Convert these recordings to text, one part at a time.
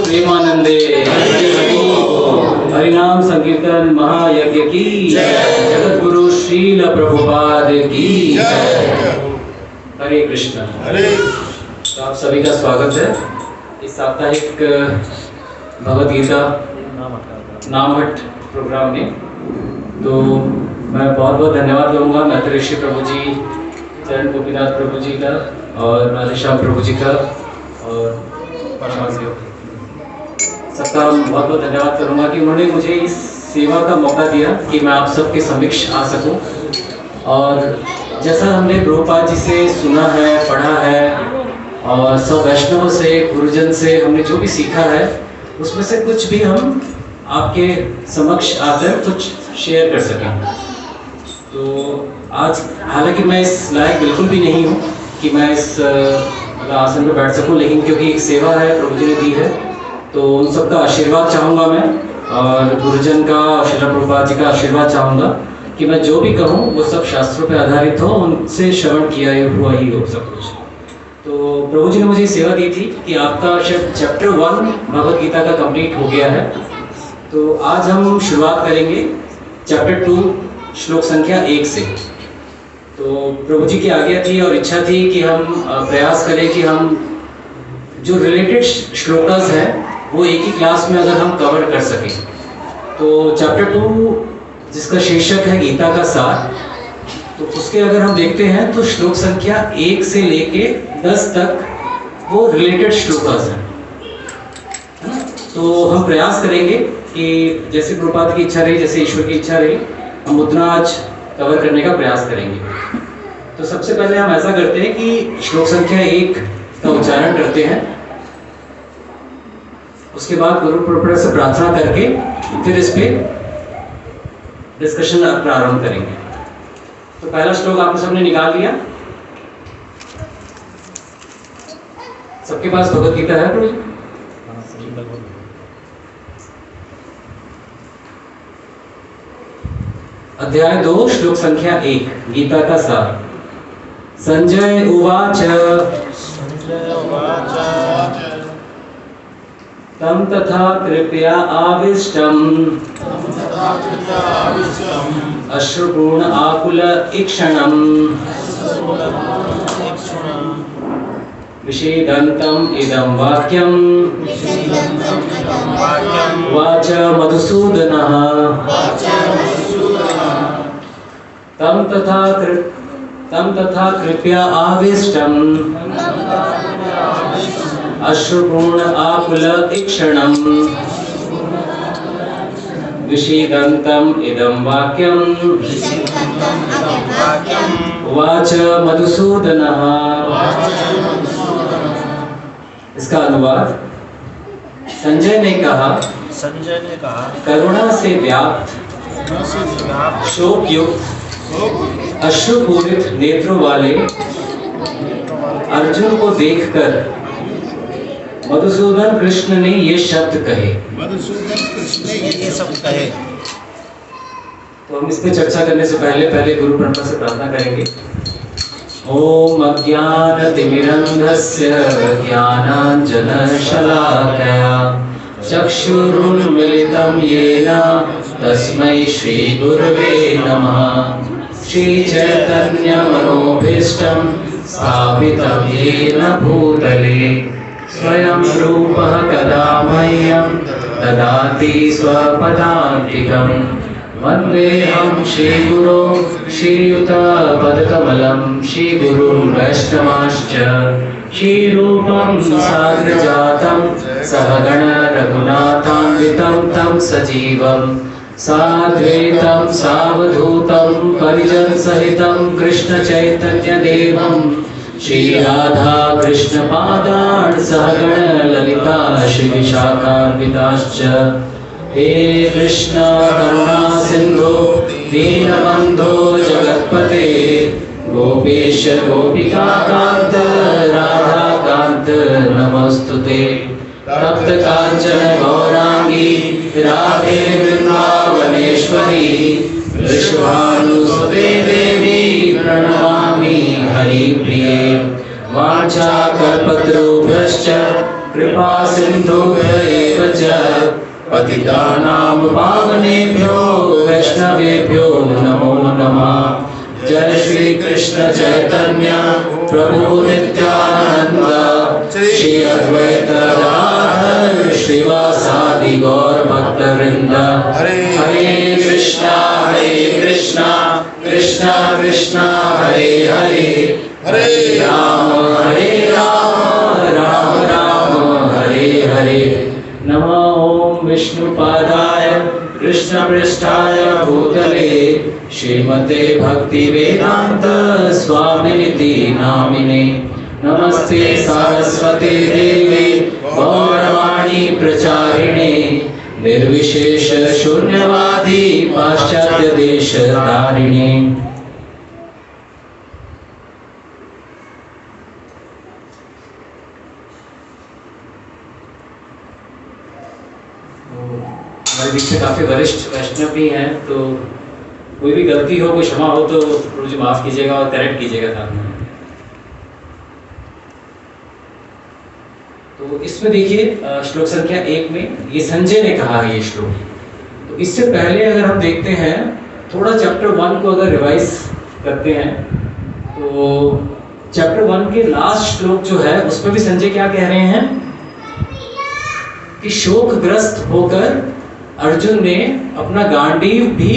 प्रेमानंदे हरिनाम संकीर्तन महायज्ञ की जगत गुरु श्रील प्रभुपाद की हरे कृष्ण। तो आप सभी का स्वागत है इस साप्ताहिक भगवद गीता नामहट प्रोग्राम में। तो मैं बहुत बहुत धन्यवाद दूंगा मैत्री ऋषि प्रभु जी, चरण गोपीनाथ प्रभु जी का और राधेश्याम प्रभु जी का और सबका बहुत बहुत धन्यवाद करूंगा कि उन्होंने मुझे इस सेवा का मौका दिया कि मैं आप सबके समक्ष आ सकूं। और जैसा हमने प्रभुपाद जी से सुना है, पढ़ा है और सब वैष्णवों से, गुरुजन से हमने जो भी सीखा है उसमें से कुछ भी हम आपके समक्ष आकर कुछ शेयर कर सकें। तो आज हालांकि मैं इस लायक बिल्कुल भी नहीं हूँ कि मैं इस आसन पर बैठ सकूं, लेकिन क्योंकि एक सेवा है प्रभु जी ने दी है तो उन सबका आशीर्वाद चाहूँगा मैं, और गुरुजन का और श्रील प्रभुपाद जी का आशीर्वाद चाहूँगा कि मैं जो भी कहूँ वो सब शास्त्रों पर आधारित हो, उनसे श्रवण किया हुआ ही हो सब कुछ। तो प्रभु जी ने मुझे सेवा दी थी कि आपका शायद चैप्टर 1 भगवद गीता का कंप्लीट हो गया है। तो आज हम शुरुआत करेंगे चैप्टर 2 श्लोक संख्या 1 से। तो प्रभु जी की आज्ञा थी और इच्छा थी कि हम प्रयास करें कि हम जो रिलेटेड श्लोकास हैं वो एक ही क्लास में अगर हम कवर कर सकें। तो चैप्टर 2 जिसका शीर्षक है गीता का सार, तो उसके अगर हम देखते हैं तो श्लोक संख्या 1 से लेके 10 तक वो रिलेटेड श्लोकास हैं। तो हम प्रयास करेंगे कि जैसे प्रभुपाद की इच्छा रही, जैसे ईश्वर की इच्छा रही, हम उतना आज कवर करने का प्रयास करेंगे। तो सबसे पहले हम ऐसा करते हैं कि श्लोक संख्या 1 का उच्चारण करते हैं, उसके बाद गुरु प्रभुपाद से प्रार्थना करके फिर इस पे डिस्कशन प्रारंभ करेंगे। तो पहला श्लोक आपने सबने निकाल लिया? सबके पास भगवद गीता है प्रभु? अध्याय 2 श्लोक संख्या 1 गीता का सार। संजय उवाच तम तथा कृपया आविष्टम अश्रुपूर्ण आकुल ईक्षणम विषेदन्तम इदं वाक्यम वाच मधुसूदनः तम तथा कृपया आविष्टम अश्रुपूर्ण आकुल ईक्षणम विषेदन्तम इदं वाक्यम वाच मधुसूदनः। इसका अनुवाद, संजय ने कहा करुणा से व्याप्त शोक युक्त अश्रुपूरित नेत्रों वाले अर्जुन को देखकर मधुसूदन कृष्ण ने ये शब्द कहे। तो हम इस पे चर्चा करने से पहले गुरु परंपरा से प्रार्थना करेंगे। ॐ अज्ञानतिमिरन्धस्य ज्ञानाञ्जनशलाकया चक्षुरुन्मिलितं येन तस्मै श्रीगुरवे नमः। श्रीचैतन्यमनोभीष्टं स्थापितं येन भूतले स्वयं रूपः कदा मह्यं ददाति स्वपदान्तिकम्। वन्देऽहं श्रीगुरो श्रीयुतपदकमलं श्रीगुरुन् वैष्णवांश्च श्रीरूपं साग्रजातं सहगण रघुनाथान्वितं तं सजीवं साद्वैतं सावधूतं परिजनसहितं कृष्णचैतन्यदेवं श्रीराधा कृष्णपादान् सहगण ललिता श्रीविशाखान्विताश्च। हे कृष्ण करुणा सिंधु दीनबंधो जगत्पते गोपेश गोपिका कांत राधा कांत नमस्तुते। तप्त कांचन गौरांगी राधे वृंदावनेश्वरी विश्वानुसुते देवी प्रणमामि हरिप्रिये। वाञ्छाकल्पतरुभ्यश्च कृपा सिन्धुभ्येव च पतितानां पावनेभ्यो वैष्णवेभ्यो नमो नमः। जय श्री कृष्ण चैतन्य प्रभु नित्यानंद श्री अद्वैत गदाधर श्रीवासादि गौर भक्तवृंद। हरे कृष्णा कृष्णा कृष्णा हरे हरे हरे राम राम राम हरे हरे। नमो ओम विष्णुपादाय कृष्णपृष्ठाय भूतले श्रीमते भक्तिवेदांत स्वामिनिति नामिने। नमस्ते सारस्वते देवे गौरवाणी प्रचारिणे निर्विशेष शून्यवादी पाश्चात्य देश तारिणे। हमारे बीच में काफ़ी वरिष्ठ वैष्णव भी हैं, तो कोई भी गलती हो, कोई क्षमा हो तो मुझे माफ़ कीजिएगा और करेक्ट कीजिएगा था। तो इसमें देखिए श्लोक संख्या 1 में ये संजय ने कहा है ये श्लोक। तो इससे पहले अगर हम देखते हैं थोड़ा चैप्टर 1 को अगर रिवाइज करते हैं तो चैप्टर 1 के लास्ट श्लोक जो है उसमें भी संजय क्या कह रहे हैं कि शोकग्रस्त होकर अर्जुन ने अपना गांडीव भी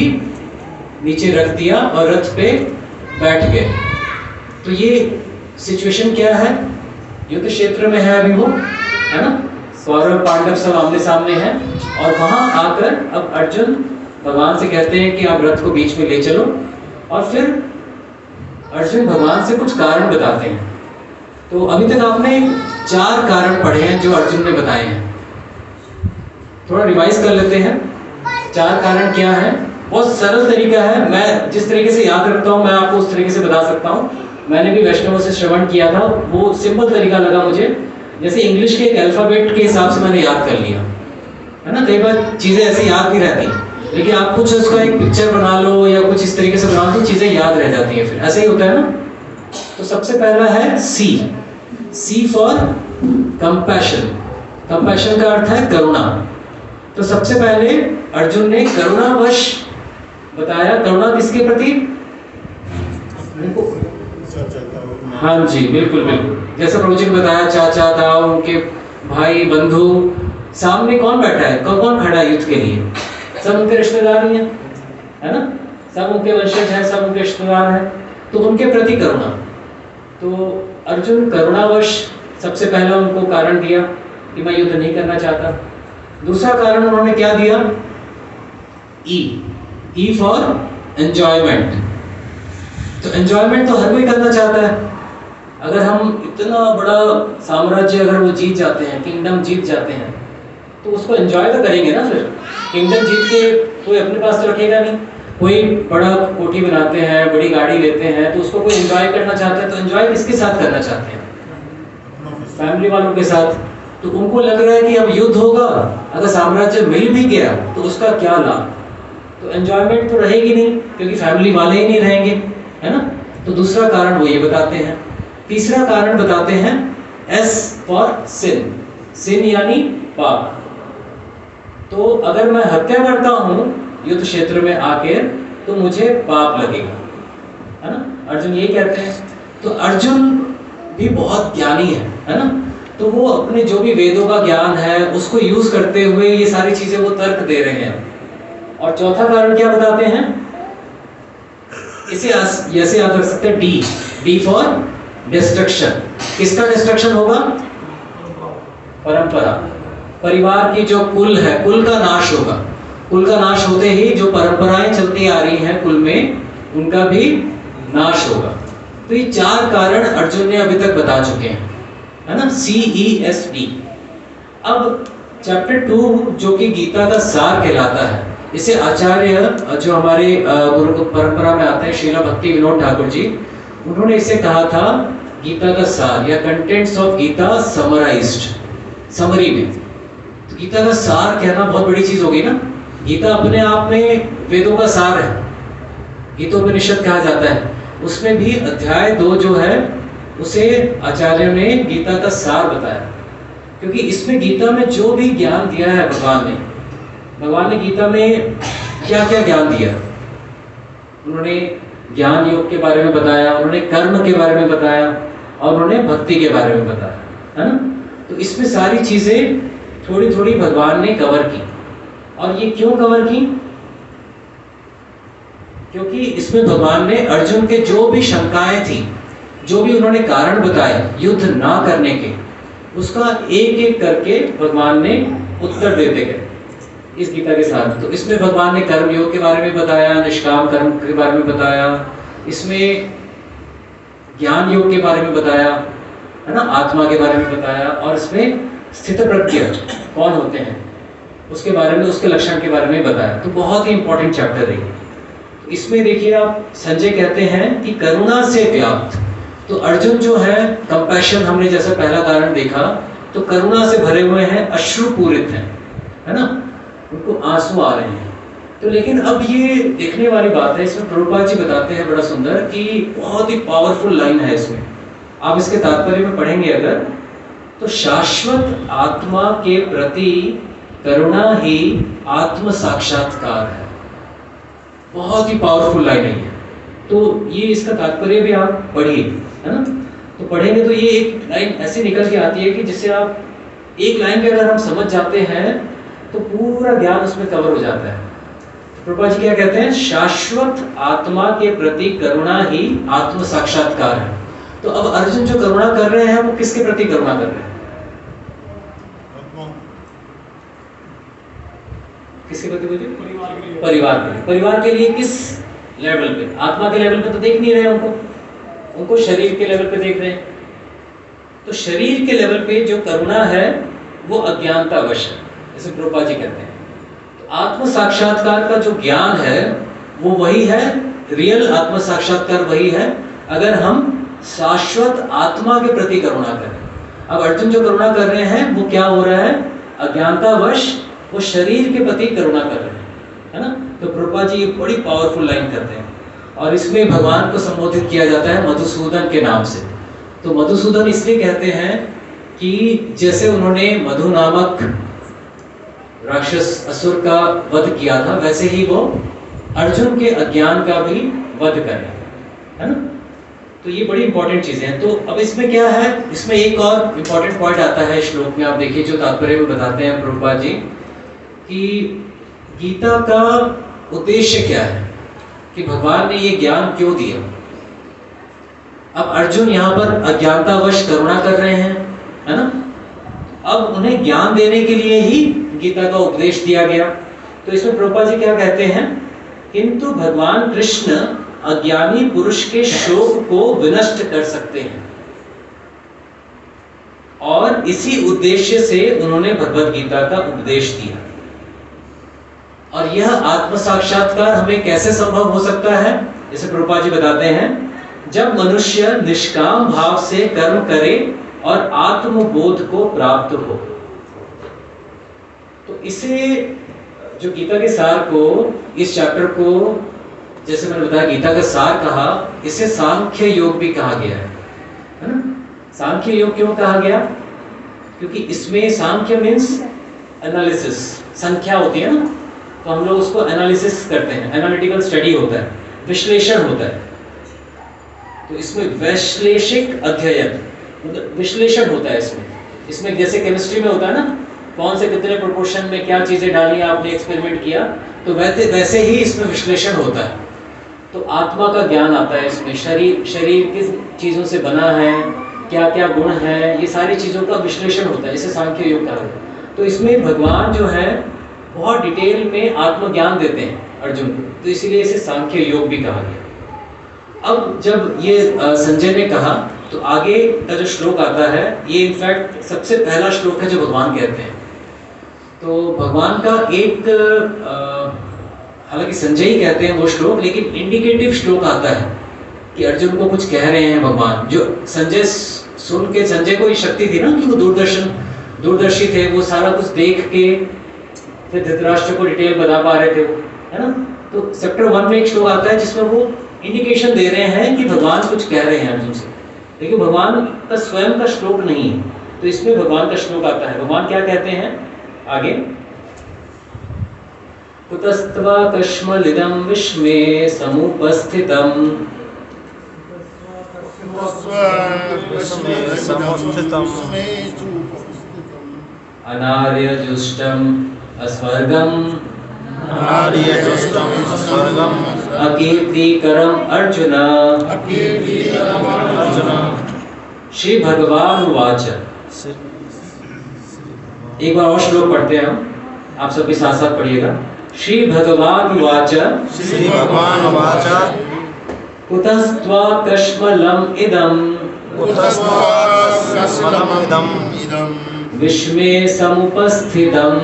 नीचे रख दिया और रथ पे बैठ गए। तो ये सिचुएशन क्या है? युद्ध क्षेत्र में है अभी वो, है ना? कौरव पांडव सब आमने सामने हैं और वहां आकर अब अर्जुन भगवान से कहते हैं कि आप रथ को बीच में ले चलो। और फिर अर्जुन भगवान से कुछ कारण बताते हैं। तो अभी तक आपने 4 कारण पढ़े हैं जो अर्जुन ने बताए हैं। थोड़ा रिवाइज कर लेते हैं। 4 कारण क्या है? बहुत सरल तरीका है, मैं जिस तरीके से याद रखता हूँ मैं आपको उस तरीके से बता सकता हूँ। मैंने भी वैष्णवों से श्रवण किया था, वो सिंपल तरीका लगा मुझे। जैसे इंग्लिश के एक अल्फाबेट के हिसाब से मैंने याद कर लिया, है ना? कई बार चीज़ें ऐसे याद नहीं रहती, लेकिन आप कुछ उसका एक पिक्चर बना लो या कुछ इस तरीके से बना लो तो चीज़ें याद रह जाती हैं, फिर ऐसे ही होता है ना। तो सबसे पहला है सी फॉर कंपैशन। कंपैशन का अर्थ है करुणा। तो सबसे पहले अर्जुन ने करुणावश बताया। करुणा किसके प्रति? हाँ जी, बिल्कुल बिल्कुल। जैसा प्रभु जी ने बताया, चाचा ताऊ, उनके भाई बंधु, सामने कौन बैठा है, कौन खड़ा है युद्ध के लिए? सब उनके रिश्तेदार ही हैं, है ना? सब उनके वंशज हैं, सब उनके रिश्तेदार हैं। तो उनके प्रति करुणा। तो अर्जुन करुणावश सबसे पहला उनको कारण दिया कि मैं युद्ध नहीं करना चाहता। दूसरा कारण उन्होंने क्या दिया? E for enjoyment. तो एंजॉयमेंट तो हर कोई करना चाहता है। अगर हम इतना बड़ा साम्राज्य अगर वो जीत जाते हैं, किंगडम जीत जाते हैं, तो उसको एंजॉय तो करेंगे ना। फिर किंगडम जीत के कोई अपने पास तो रखेगा नहीं। कोई बड़ा कोठी बनाते हैं, बड़ी गाड़ी लेते हैं, तो उसको कोई एंजॉय करना चाहता है। तो एंजॉय किसके साथ करना चाहते हैं? फैमिली वालों के साथ। तो उनको लग रहा है कि अब युद्ध होगा, अगर साम्राज्य मिल भी गया तो उसका क्या लाभ? तो एंजॉयमेंट तो रहेगी नहीं, क्योंकि फैमिली वाले ही नहीं रहेंगे, है ना? तो दूसरा कारण वो ये बताते हैं। तीसरा कारण बताते हैं S फॉर सिन, सिन यानी पाप। तो अगर मैं हत्या करता हूं युद्ध क्षेत्र में आके तो मुझे पाप लगेगा, है ना, अर्जुन यही कहते हैं। तो अर्जुन भी बहुत ज्ञानी है ना, तो वो अपने जो भी वेदों का ज्ञान है उसको यूज करते हुए ये सारी चीजें वो तर्क दे रहे हैं। और चौथा कारण क्या बताते हैं, इसे ऐसे याद रख सकते हैं, डी फॉर डिस्ट्रक्शन। किसका डिस्ट्रक्शन होगा? परंपरा, परिवार की जो कुल है, कुल का नाश होगा। कुल का नाश होते ही जो परंपराएं चलती आ रही हैं कुल में, उनका भी नाश होगा। तो ये चार कारण अर्जुन ने अभी तक बता चुके हैं, है ना, CESD। अब चैप्टर 2 जो कि गीता का सार कहलाता है, इसे आचार्य जो हमारे गुरु परंपरा में आते हैं, श्रीला भक्ति विनोद ठाकुर जी, उन्होंने इसे कहा था गीता का सार या contents of Gita summarized, summary में। तो गीता का सार कहना बहुत बड़ी चीज होगी ना। गीता अपने आप में वेदों का सार है, गीतोपनिषद कहा जाता है। उसमें भी अध्याय 2 जो है उसे आचार्यों ने गीता का सार बताया, क्योंकि इसमें गीता में जो भी ज्ञान दिया है भगवान ने गीता में क्या क्या ज्ञान दिया। उन्होंने ज्ञान योग के बारे में बताया, उन्होंने कर्म के बारे में बताया, और उन्होंने भक्ति के बारे में बताया, है ना। तो इसमें सारी चीजें थोड़ी थोड़ी भगवान ने कवर की। और ये क्यों कवर की? क्योंकि इसमें भगवान ने अर्जुन के जो भी शंकाएं थी, जो भी उन्होंने कारण बताए युद्ध ना करने के, उसका एक एक करके भगवान ने उत्तर देते गए इस गीता के साथ। तो इसमें भगवान ने कर्म योग के बारे में बताया, निष्काम कर्म के बारे में बताया, इसमें ज्ञान योग के बारे में बताया, है ना, आत्मा के बारे में बताया, और इसमें स्थित प्रज्ञ कौन होते हैं उसके बारे में, उसके लक्षण के बारे में बताया। तो बहुत ही इंपॉर्टेंट चैप्टर है। तो इसमें देखिए आप, संजय कहते हैं कि करुणा से व्याप्त। तो अर्जुन जो है कंपैशन, हमने जैसा पहला कारण देखा, तो करुणा से भरे हुए हैं, अश्रुपूरित हैं, है ना, उनको आंसू आ रहे हैं। तो लेकिन अब ये देखने वाली बात है, इसमें प्रभुपाद जी बताते हैं बड़ा सुंदर कि बहुत ही पावरफुल लाइन है इसमें। आप इसके तात्पर्य में पढ़ेंगे अगर, तो शाश्वत आत्मा के प्रति करुणा ही आत्म साक्षात्कार है। बहुत ही पावरफुल लाइन है। तो ये इसका तात्पर्य भी आप पढ़िए, है ना। तो पढ़ेंगे तो ये एक लाइन ऐसे निकल के आती है कि जिससे आप एक लाइन पे अगर हम समझ जाते हैं तो पूरा ज्ञान उसमें कवर हो जाता है। तो प्रभुपाद जी क्या कहते हैं? शाश्वत आत्मा के प्रति करुणा ही आत्म साक्षात्कार है। तो अब अर्जुन जो करुणा कर रहे हैं वो किसके प्रति करुणा कर रहे हैं? किसके प्रति बोलिए? परिवार के लिए। परिवार के लिए किस लेवल पे? आत्मा के लेवल पे तो देख नहीं रहे उनको शरीर के लेवल पे देख रहे हैं। तो शरीर के लेवल पे जो करुणा है वो अज्ञानतावश है, जैसे प्रभुपाद जी कहते हैं। तो आत्म साक्षात्कार का जो ज्ञान है वो वही है, रियल आत्म साक्षात्कार वही है अगर हम शाश्वत आत्मा के प्रति करुणा करें। अब अर्जुन जो करुणा कर रहे हैं वो क्या हो रहा है? अज्ञानतावश वो शरीर के प्रति करुणा कर रहे हैं, है ना। तो प्रभुपाद जी ये बड़ी पावरफुल लाइन करते हैं, और इसमें भगवान को संबोधित किया जाता है मधुसूदन के नाम से। तो मधुसूदन इसलिए कहते हैं कि जैसे उन्होंने मधु नामक राक्षस असुर का वध किया था, वैसे ही वो अर्जुन के अज्ञान का भी वध करें, है ना। तो ये बड़ी इंपॉर्टेंट चीजें हैं। तो अब इसमें क्या है, इसमें एक और इंपॉर्टेंट पॉइंट आता है श्लोक में, आप देखिए जो तात्पर्य में बताते हैं प्रभुपाद जी कि गीता का उद्देश्य क्या है, कि भगवान ने ये ज्ञान क्यों दिया। अब अर्जुन यहाँ पर अज्ञानतावश करुणा कर रहे हैं, है ना। अब उन्हें ज्ञान देने के लिए ही गीता का उपदेश दिया गया। तो इसमें प्रभुपाद जी क्या कहते हैं? किंतु भगवान कृष्ण अज्ञानी पुरुष के शोक को विनष्ट कर सकते हैं, और इसी उद्देश्य से उन्होंने भगवत गीता का उपदेश दिया। और यह आत्म साक्षात्कार हमें कैसे संभव हो सकता है? जैसे प्रभुपाद जी बताते हैं, जब मनुष्य निष्काम भाव से कर्म करे और आत्मबोध को प्राप्त हो। तो इसे, जो गीता के सार को, इस चैप्टर को जैसे मैंने बताया गीता का सार कहा, इसे सांख्य योग भी कहा गया है ना। सांख्य योग क्यों कहा गया? क्योंकि इसमें सांख्य मीन्स एनालिसिस, संख्या होती है ना, तो हम लोग उसको एनालिसिस करते हैं, एनालिटिकल स्टडी होता है, विश्लेषण होता है। तो इसमें वैश्लेषिक अध्ययन, विश्लेषण होता है इसमें जैसे केमिस्ट्री में होता है ना, कौन से कितने प्रोपोर्शन में क्या चीजें डाली आपने एक्सपेरिमेंट किया, तो वैसे ही इसमें विश्लेषण होता है। तो आत्मा का ज्ञान आता है इसमें, शरीर किस चीजों से बना है, क्या क्या गुण है, ये सारी चीजों का विश्लेषण होता है, इसे सांख्य योग कहा गया। तो इसमें भगवान जो है बहुत डिटेल में आत्मज्ञान देते हैं अर्जुन को, तो इसीलिए इसे सांख्य योग भी कहा गया। अब जब ये संजय ने कहा, तो आगे का जो श्लोक आता है, ये इनफैक्ट सबसे पहला श्लोक है जो भगवान कहते हैं। तो भगवान का एक हालांकि संजय ही कहते हैं वो श्लोक, लेकिन इंडिकेटिव श्लोक आता है कि अर्जुन को कुछ कह रहे हैं भगवान। जो संजय सुन के, संजय को ये शक्ति थी ना कि वो दूरदर्शी थे, वो सारा कुछ देख के फिर धृतराष्ट्र को डिटेल बता पा रहे थे वो, है ना। तो चैप्टर 1 में एक श्लोक आता है जिसमें वो इंडिकेशन दे रहे हैं कि भगवान कुछ कह रहे हैं अर्जुन से, लेकिन भगवान का स्वयं का श्लोक नहीं है। तो इसमें भगवान का श्लोक आता है। भगवान क्या कहते हैं आगे, कुतस्त्वा कश्मलिदं विश्वे समुपस्थितम् अनार्यजुष्टम् अस्वर्गम् अकीर्तिकरम् अर्जुन। श्री भगवान उवाच। एक बार और श्लोक पढ़ते हैं हम, आप सबके साथ साथ पढ़िएगा। श्री भगवान उवाच। श्री भगवान उवाच। कुतस्त्वा कश्मलम् इदम् विश्वे समुपस्थितम्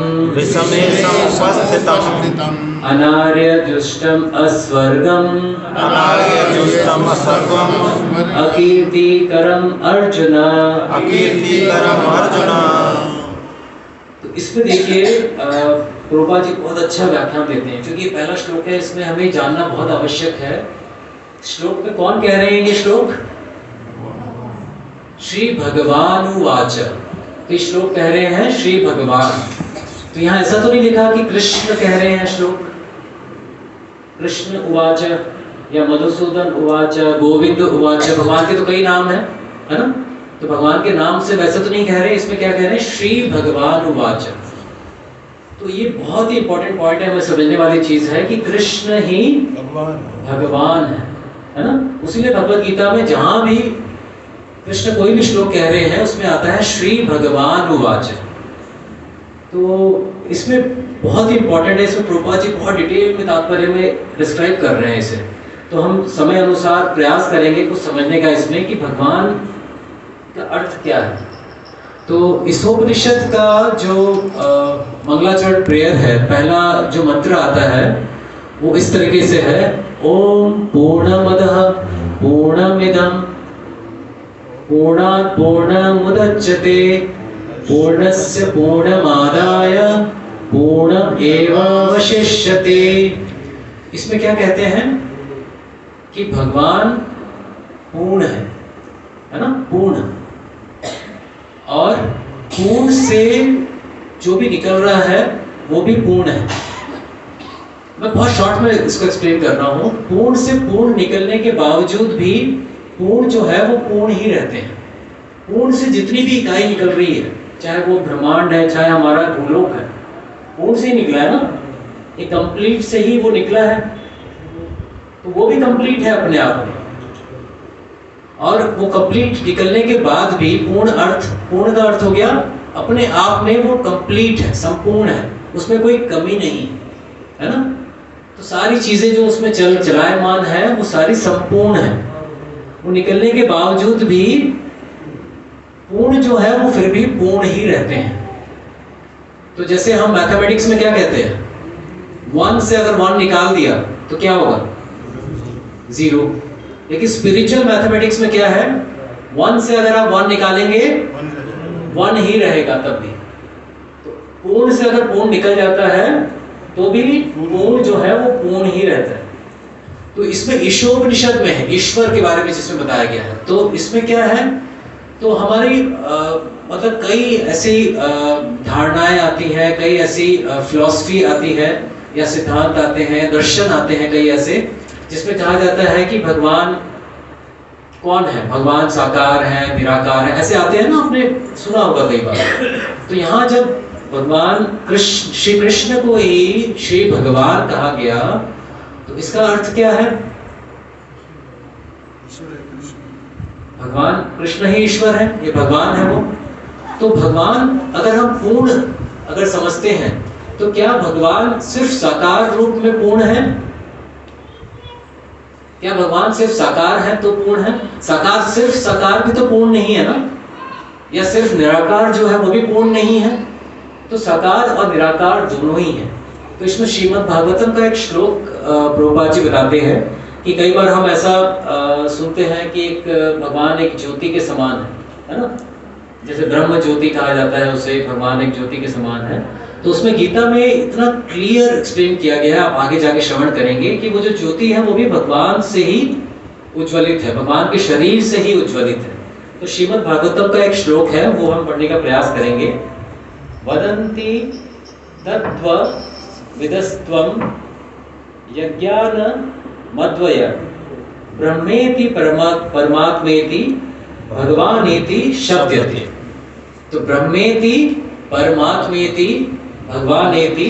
अनार्यजुष्टम् अस्वर्गम् अकीर्तिकरम् अर्जुन। तो इसमें देखिए प्रभुपाद जी बहुत अच्छा व्याख्यान देते हैं, क्योंकि ये पहला श्लोक है, इसमें हमें जानना बहुत आवश्यक है। श्लोक में कौन कह रहे हैं ये श्लोक? श्री भगवान उवाच। तो ये श्लोक कह रहे हैं श्री भगवान। तो यहाँ ऐसा तो नहीं लिखा कि कृष्ण कह रहे हैं श्लोक, कृष्ण उवाच या मधुसूदन उवाच, गोविंद उवाच। भगवान के तो कई नाम है ना, तो भगवान के नाम से वैसे तो नहीं कह रहे, इसमें क्या कह रहे हैं? श्री भगवान उवाच। तो ये बहुत ही इंपॉर्टेंट पॉइंट है, हमें समझने वाली चीज है कि कृष्ण ही भगवान है ना। उसीलिए भगवत गीता में जहां भी कृष्ण कोई भी श्लोक कह रहे हैं उसमें आता है श्री भगवान उवाच। तो इसमें बहुत ही इंपॉर्टेंट है, इसमें प्रभुपाद जी बहुत डिटेल में तात्पर्य में डिस्क्राइब कर रहे हैं इसे। तो हम समय अनुसार प्रयास करेंगे कुछ समझने का इसमें कि भगवान का अर्थ क्या है। तो ईशोपनिषद का जो मंगलाचरण प्रेयर है, पहला जो मंत्र आता है वो इस तरीके से है, ओम पूर्णमदः पूर्णमिदं पूर्णात् पूर्णमुदच्यते पूर्णस्य पूर्णमादाय पूर्णमेवावशिष्यते। इसमें क्या कहते हैं कि भगवान पूर्ण है ना, पूर्ण, और पूर्ण से जो भी निकल रहा है वो भी पूर्ण है। मैं बहुत शॉर्ट में इसको एक्सप्लेन कर रहा हूँ। पूर्ण से पूर्ण निकलने के बावजूद भी पूर्ण जो है वो पूर्ण ही रहते हैं। पूर्ण से जितनी भी इकाई निकल रही है, चाहे वो ब्रह्मांड है, चाहे हमारा भूलोक है, पूर्ण से ही निकला है ना, ये कंप्लीट से ही वो निकला है, तो वो भी कंप्लीट है अपने आप में। और वो कंप्लीट निकलने के बाद भी पूर्ण का अर्थ हो गया अपने आप में वो कंप्लीट है, संपूर्ण है, उसमें कोई कमी नहीं है ना। तो सारी चीजें जो उसमें चलायमान है वो सारी संपूर्ण है। वो निकलने के बावजूद भी पूर्ण जो है वो फिर भी पूर्ण ही रहते हैं। तो जैसे हम मैथमेटिक्स में क्या कहते हैं, 1 से अगर 1 निकाल दिया तो क्या होगा? 0। लेकिन स्पिरिचुअल मैथमेटिक्स में क्या है, 1 से अगर आप 1 निकालेंगे 1 ही रहेगा तब भी। तो पूर्ण से अगर पूर्ण निकल जाता है तो भी पूर्ण जो है वो पूर्ण ही रहता है। तो इसमें ईशोपनिषद में है, ईश्वर के बारे में जिसमें बताया गया है। तो इसमें क्या है, तो हमारी मतलब कई ऐसी धारणाएं आती हैं, कई ऐसी फिलॉसफी आती है या सिद्धांत आते हैं, दर्शन आते हैं कई ऐसे, जिसमें कहा जाता है कि भगवान कौन है, भगवान साकार है, निराकार है, ऐसे आते हैं ना, आपने सुना होगा कई बार। तो यहाँ जब भगवान कृष्ण, श्री कृष्ण को ही श्री भगवान कहा गया, तो इसका अर्थ क्या है? भगवान कृष्ण ही ईश्वर है, ये भगवान है वो। तो भगवान अगर हम पूर्ण अगर समझते हैं, तो क्या भगवान सिर्फ साकार रूप में पूर्ण है? क्या भगवान सिर्फ साकार है तो पूर्ण है? साकार सिर्फ साकार भी तो पूर्ण नहीं है ना, या सिर्फ निराकार जो है वो भी पूर्ण नहीं है। तो साकार और निराकार दोनों ही हैं। तो इसमें श्रीमद् भागवतम का एक श्लोक प्रभुपाद जी बताते हैं कि कई बार हम ऐसा सुनते हैं कि एक भगवान एक ज्योति के समान है ना, जैसे ब्रह्म ज्योति कहा जाता है उसे, भगवान एक ज्योति के समान है। तो उसमें गीता में इतना क्लियर एक्सप्लेन किया गया है, आप आगे जाके श्रवण करेंगे, कि वो जो ज्योति है वो भी भगवान से ही उज्ज्वलित है, भगवान के शरीर से ही उज्ज्वलित है। तो श्रीमद् भागवतम का एक श्लोक है, वो हम पढ़ने का प्रयास करेंगे। वदन्ति तत्त्व विदस्त्वं यज्ञान मद्वय ब्रह्मेति परमात्मेति भगवानेति शब्दयते। तो ब्रह्मेति परमात्मेति भगवानेति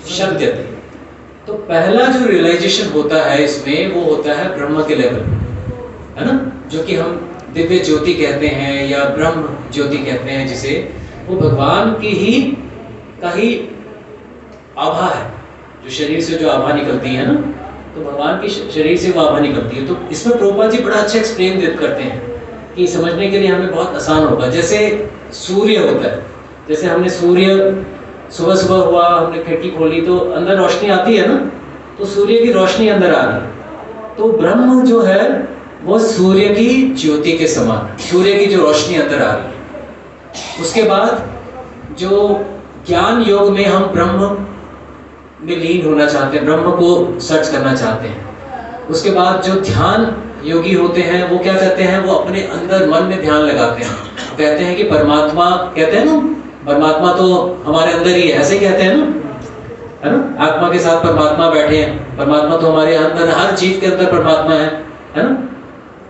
शब्दयते। तो पहला जो रियलाइजेशन होता है इसमें, वो होता है ब्रह्म के लेवल, है ना, जो कि हम दिव्य ज्योति कहते हैं या ब्रह्म ज्योति कहते हैं, जिसे वो भगवान की ही का ही आभा है, जो शरीर से जो आभा निकलती है ना, तो भगवान के शरीर से वो आभा निकलती है। तो इसमें प्रभुपाद जी बड़ा अच्छा एक्सप्लेन करते हैं कि समझने के लिए हमें बहुत आसान होगा। जैसे सूर्य होता है, जैसे हमने सूर्य सुबह सुबह हुआ, हमने खिड़की खोली तो अंदर रोशनी आती है ना, तो सूर्य की रोशनी अंदर आ रही। तो ब्रह्म जो है वो सूर्य की ज्योति के समान, सूर्य की जो रोशनी अंदर आ रही है। उसके बाद जो ज्ञान योग में हम ब्रह्म में लीन होना चाहते हैं, ब्रह्म को सर्च करना चाहते हैं। उसके बाद जो ध्यान योगी होते हैं वो क्या कहते हैं, वो अपने अंदर मन में ध्यान लगाते हैं, कहते हैं कि परमात्मा, कहते हैं ना, परमात्मा तो हमारे अंदर ही है, ऐसे कहते हैं ना, है ना, आत्मा के साथ परमात्मा बैठे हैं, परमात्मा तो हमारे अंदर, हर चीज के अंदर परमात्मा है ना।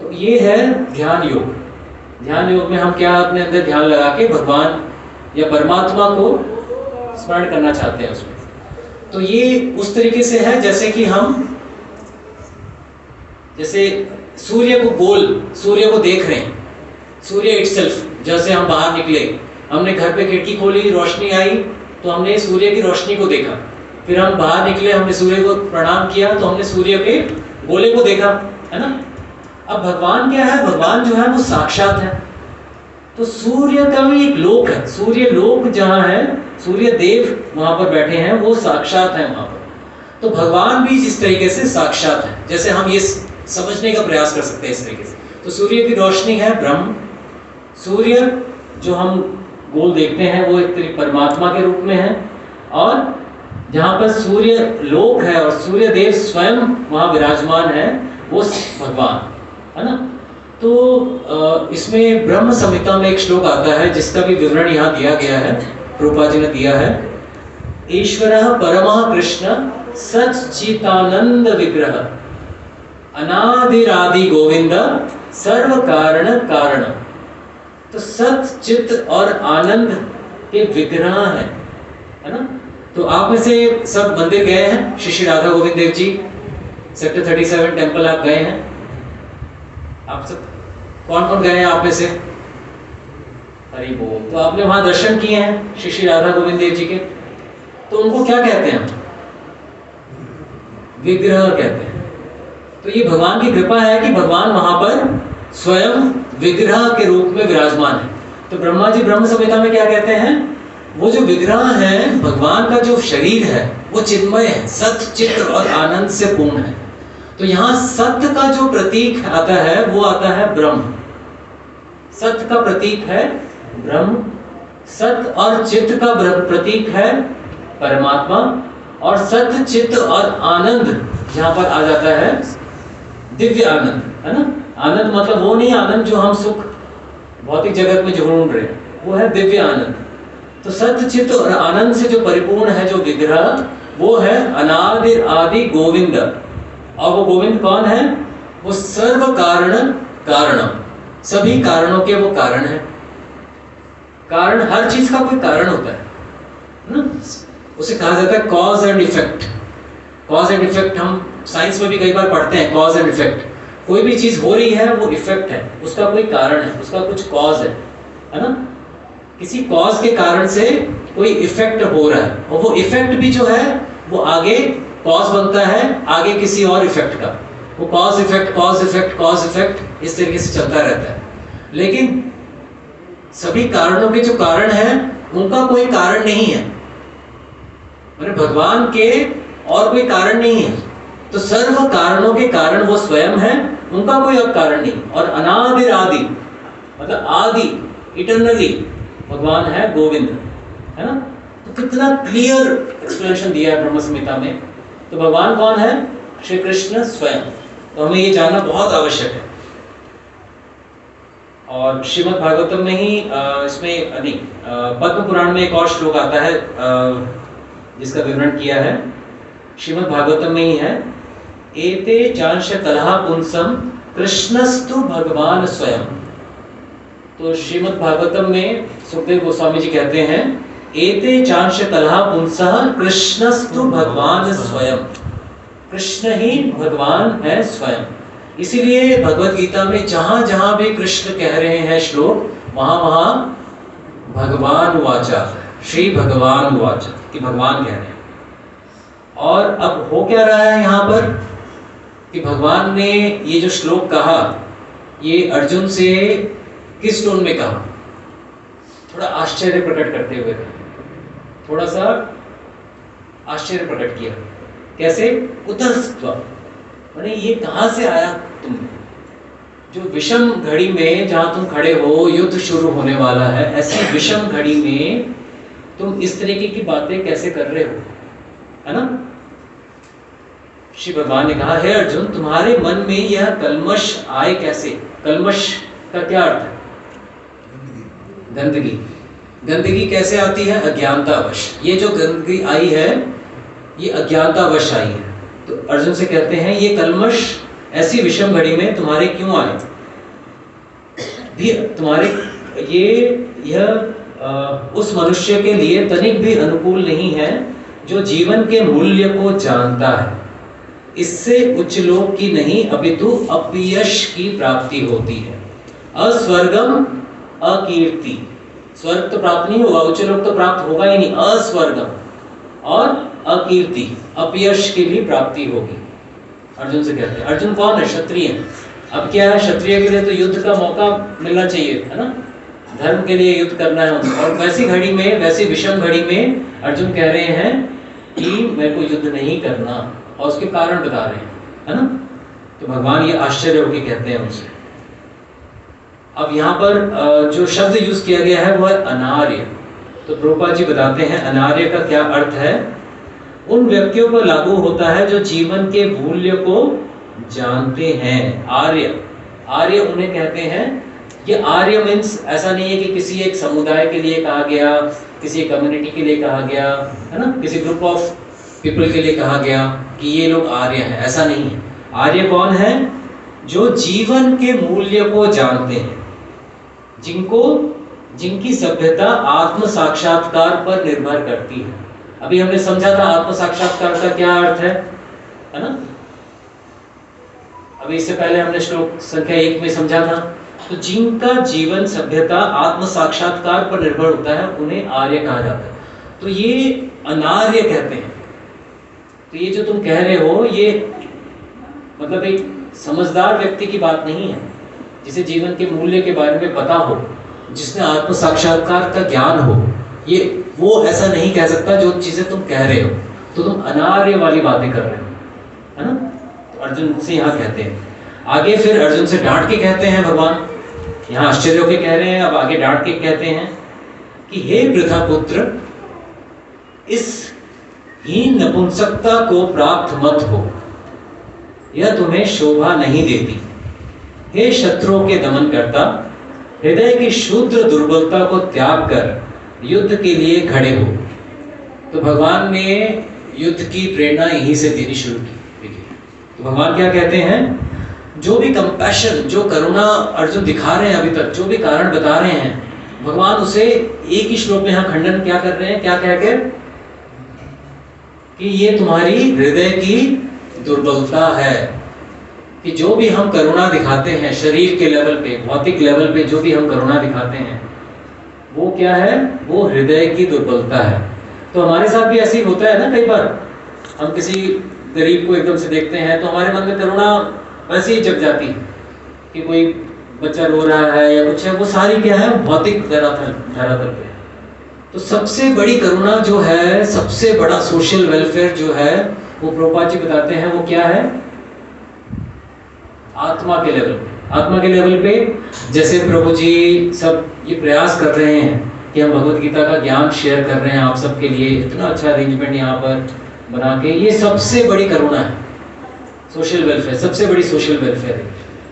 तो ये है ध्यान योग। ध्यान योग में हम क्या अपने अंदर ध्यान लगा के भगवान या परमात्मा को स्मरण करना चाहते हैं उसमें। तो ये उस तरीके से है जैसे कि हम, जैसे सूर्य को गोल, सूर्य को देख रहे हैं, सूर्य इटसेल्फ। जैसे हम बाहर निकले, हमने घर पे खिड़की खोली, रोशनी आई तो हमने सूर्य की रोशनी को देखा, फिर हम बाहर निकले, हमने सूर्य को प्रणाम किया तो हमने सूर्य के गोले को देखा, है ना। अब भगवान क्या है, भगवान जो है वो साक्षात है। तो सूर्य का भी एक लोक है, सूर्य लोक जहाँ है, सूर्य देव वहां पर बैठे हैं, वो साक्षात है वहां पर। तो भगवान भी जिस तरीके से साक्षात है, जैसे हम ये समझने का प्रयास कर सकते हैं इस तरीके से। तो सूर्य की रोशनी है ब्रह्म, सूर्य जो हम गोल देखते हैं वो एक तरीके परमात्मा के रूप में है, और जहाँ पर सूर्य लोक है और सूर्य देव स्वयं वहाँ विराजमान है, वो भगवान है ना। तो इसमें ब्रह्म संहिता में एक श्लोक आता है जिसका भी विवरण यहाँ दिया गया है, प्रभुपाद जी ने दिया है। ईश्वरः परमः कृष्ण सच्चिदानंद विग्रह अनादिरादि गोविंद सर्व कारण कारण। तो सत चित और आनंद के विग्रह है ना। तो आप में से सब मंदिर गए हैं, श्री राधा गोविंद देव जी सेक्टर 37 टेम्पल आप गए हैं? आप सब कौन कौन गए हैं आप में से? हरि बोल। तो आपने वहां दर्शन किए हैं श्री राधा गोविंद देव जी के, तो उनको क्या कहते हैं? विग्रह कहते हैं। तो ये भगवान की कृपा है कि भगवान वहां पर स्वयं विग्रह के रूप में विराजमान है। तो ब्रह्मा जी ब्रह्म संहिता में क्या कहते हैं, वो जो विग्रह है, भगवान का जो शरीर है वो चिन्मय है, सत्य चित्त और आनंद से पूर्ण है। तो यहाँ सत्य का जो प्रतीक आता है वो आता है ब्रह्म। सत्य का प्रतीक है ब्रह्म, सत्य और चित्त का प्रतीक है परमात्मा, और सत्य चित्त और आनंद जहाँ पर आ जाता है दिव्य आनंद, है ना। आनंद मतलब वो नहीं आनंद जो हम सुख भौतिक जगत में जो ढूंढ रहे हैं, वो है दिव्य आनंद। तो सत्य चित्त और आनंद से जो परिपूर्ण है जो विग्रह, वो है अनादि आदि गोविंद। और वो गोविंद कौन है? वो सर्व कारण कारणम, सभी कारणों के वो कारण है। कारण, हर चीज का कोई कारण होता है ना। उसे कहा जाता है cause and effect. Cause and effect हम साइंस में भी कई बार पढ़ते हैं, कॉज एंड इफेक्ट। कोई भी चीज हो रही है वो इफेक्ट है, उसका कोई कारण है, उसका कुछ कॉज है ना। किसी कॉज के कारण से कोई इफेक्ट हो रहा है, और वो इफेक्ट भी जो है वो आगे कॉज बनता है आगे किसी और इफेक्ट का। वो cause effect cause effect cause effect इस तरीके से चलता रहता है। लेकिन सभी कारणों के जो कारण हैं उनका कोई कारण नहीं है, मतलब भगवान के और कोई कारण नहीं है। तो सर्व कारणों के कारण वो स्वयं है, उनका कोई अब कारण नहीं। और अनादि आदि मतलब आदि, इटरनली भगवान है गोविंद, है ना। तो कितना क्लियर एक्सप्लेनेशन दिया है ब्रह्म संहिता में। तो भगवान कौन है? श्री कृष्ण स्वयं। तो हमें ये जानना बहुत आवश्यक है। और श्रीमद् भागवतम में ही इसमें नहीं, पद्म पुराण में एक और श्लोक आता है जिसका विवरण किया है, श्रीमद् भागवतम में ही है। एते चांश कलहा पुंसम कृष्णस्तु भगवान स्वयं। तो श्रीमद् भागवतम में सुखदेव गोस्वामी जी कहते हैं, एते चांश कलहा पुंसः कृष्णस्तु भगवान स्वयं। कृष्ण ही भगवान है स्वयं। इसीलिए भगवत गीता में जहां जहां भी कृष्ण कह रहे हैं श्लोक, वहां वहां भगवान वाचा, श्री भगवान वाचा, कि भगवान कह रहे हैं। और अब हो क्या रहा है यहाँ पर कि भगवान ने ये जो श्लोक कहा, ये अर्जुन से किस टोन में कहा? थोड़ा आश्चर्य प्रकट करते हुए, थोड़ा सा आश्चर्य प्रकट किया। कैसे? उतस्त्वा, माने ये कहां से आया तुम? जो विषम घड़ी में जहां तुम खड़े हो, युद्ध शुरू होने वाला है, ऐसी विषम घड़ी में तुम इस तरीके की बातें कैसे कर रहे हो, है ना। श्री भगवान ने कहा, हे अर्जुन, तुम्हारे मन में यह कल्मश आए कैसे? कल्मश का क्या अर्थ है? गंदगी। गंदगी कैसे आती है? अज्ञानतावश। ये जो गंदगी आई है ये अज्ञानतावश आई है। तो अर्जुन से कहते हैं, ये कल्मश ऐसी विषम घड़ी में तुम्हारे क्यों आए? भी तुम्हारे यह उस मनुष्य के लिए तनिक भी अनुकूल नहीं है जो जीवन के मूल्य को जानता है। इससे उच्च लोक की नहीं अपितु अपयश की प्राप्ति होती है। अस्वर्गम अकीर्ति, स्वर्ग तो प्राप्त नहीं होगा, उच्च लोक तो प्राप्त होगा ही नहीं। अस्वर्गम और अकीर्ति, अपयश की भी प्राप्ति होगी। अर्जुन से कहते हैं, अर्जुन कौन है? क्षत्रिय। अब क्या है, क्षत्रिय के लिए तो युद्ध का मौका मिलना चाहिए, है ना। धर्म के लिए युद्ध करना है उनको। और वैसी घड़ी में, वैसी विषम घड़ी में अर्जुन कह रहे हैं कि मेरे को युद्ध नहीं करना, और उसके कारण बता रहे हैं, है ना। तो भगवान ये आश्चर्य होकर कहते हैं उनसे। अब यहाँ पर जो शब्द यूज किया गया है वो है अनार्य। तो प्रभुपाद जी बताते हैं अनार्य का क्या अर्थ है। उन व्यक्तियों पर लागू होता है जो जीवन के मूल्य को जानते हैं। आर्य, आर्य उन्हें कहते हैं। ये आर्य मीन्स ऐसा नहीं है कि किसी एक समुदाय के लिए कहा गया, किसी कम्युनिटी के लिए कहा गया, है ना, किसी ग्रुप ऑफ पीपल के लिए कहा गया कि ये लोग आर्य हैं, ऐसा नहीं है। आर्य कौन है? जो जीवन के मूल्य को जानते हैं, जिनकी सभ्यता आत्म साक्षात्कार पर निर्भर करती है। अभी हमने समझा था आत्म साक्षात्कार का क्या अर्थ है ना। अभी इससे पहले हमने श्लोक संख्या 1 में समझा था। तो जिनका जीवन सभ्यता आत्म साक्षात्कार पर निर्भर होता है उन्हें आर्य कहा जाता है। तो ये अनार्य कहते हैं। तो ये जो तुम कह रहे हो ये मतलब एक समझदार व्यक्ति की बात नहीं है, जिसे जीवन के मूल्य के बारे में पता हो, जिसने आत्म साक्षात्कार का ज्ञान हो, ये वो ऐसा नहीं कह सकता जो चीजें तुम कह रहे हो। तो तुम अनार्य वाली बातें कर रहे हो, है ना। तो अर्जुन से यहाँ कहते हैं। आगे फिर अर्जुन से डांट के कहते हैं भगवान, यहाँ आश्चर्य होके कह रहे हैं, अब आगे डांट के कहते हैं कि हे वृथा पुत्र, इस हीन नपुंसकता को प्राप्त मत हो। यह तुम्हें शोभा नहीं देती। हे शत्रुओं के दमन करता, हृदय की शूद्र दुर्बलता को त्याग कर युद्ध के लिए खड़े हो। तो भगवान ने युद्ध की प्रेरणा यहीं से देनी शुरू की। देखिए, तो भगवान क्या कहते हैं, जो भी कंपैशन, जो करुणा अर्जुन दिखा रहे हैं अभी तक, जो भी कारण बता रहे हैं, भगवान उसे एक ही श्लोक में यहाँ खंडन क्या कर रहे हैं, क्या कहकर कि ये तुम्हारी हृदय की दुर्बलता है। कि जो भी हम करुणा दिखाते हैं शरीर के लेवल पे, भौतिक लेवल पे जो भी हम करुणा दिखाते हैं, वो क्या है, वो हृदय की दुर्बलता है। तो हमारे साथ भी ऐसे ही होता है ना, कई बार हम किसी गरीब को एकदम से देखते हैं तो हमारे मन में करुणा वैसे ही जग जाती है कि कोई बच्चा रो रहा है या कुछ है, वो सारी क्या है, भौतिक धरातल पे। तो सबसे बड़ी करुणा जो है, सबसे बड़ा सोशल वेलफेयर जो है, वो प्रभुपाद जी बताते हैं वो क्या है, आत्मा के लेवल पे। आत्मा के लेवल पे जैसे प्रभु जी सब ये प्रयास कर रहे हैं कि हम भगवत गीता का ज्ञान शेयर कर रहे हैं आप सबके लिए, इतना अच्छा अरेंजमेंट यहाँ पर बना के, ये सबसे बड़ी करुणा है, सोशल वेलफेयर, सबसे बड़ी सोशल वेलफेयर है।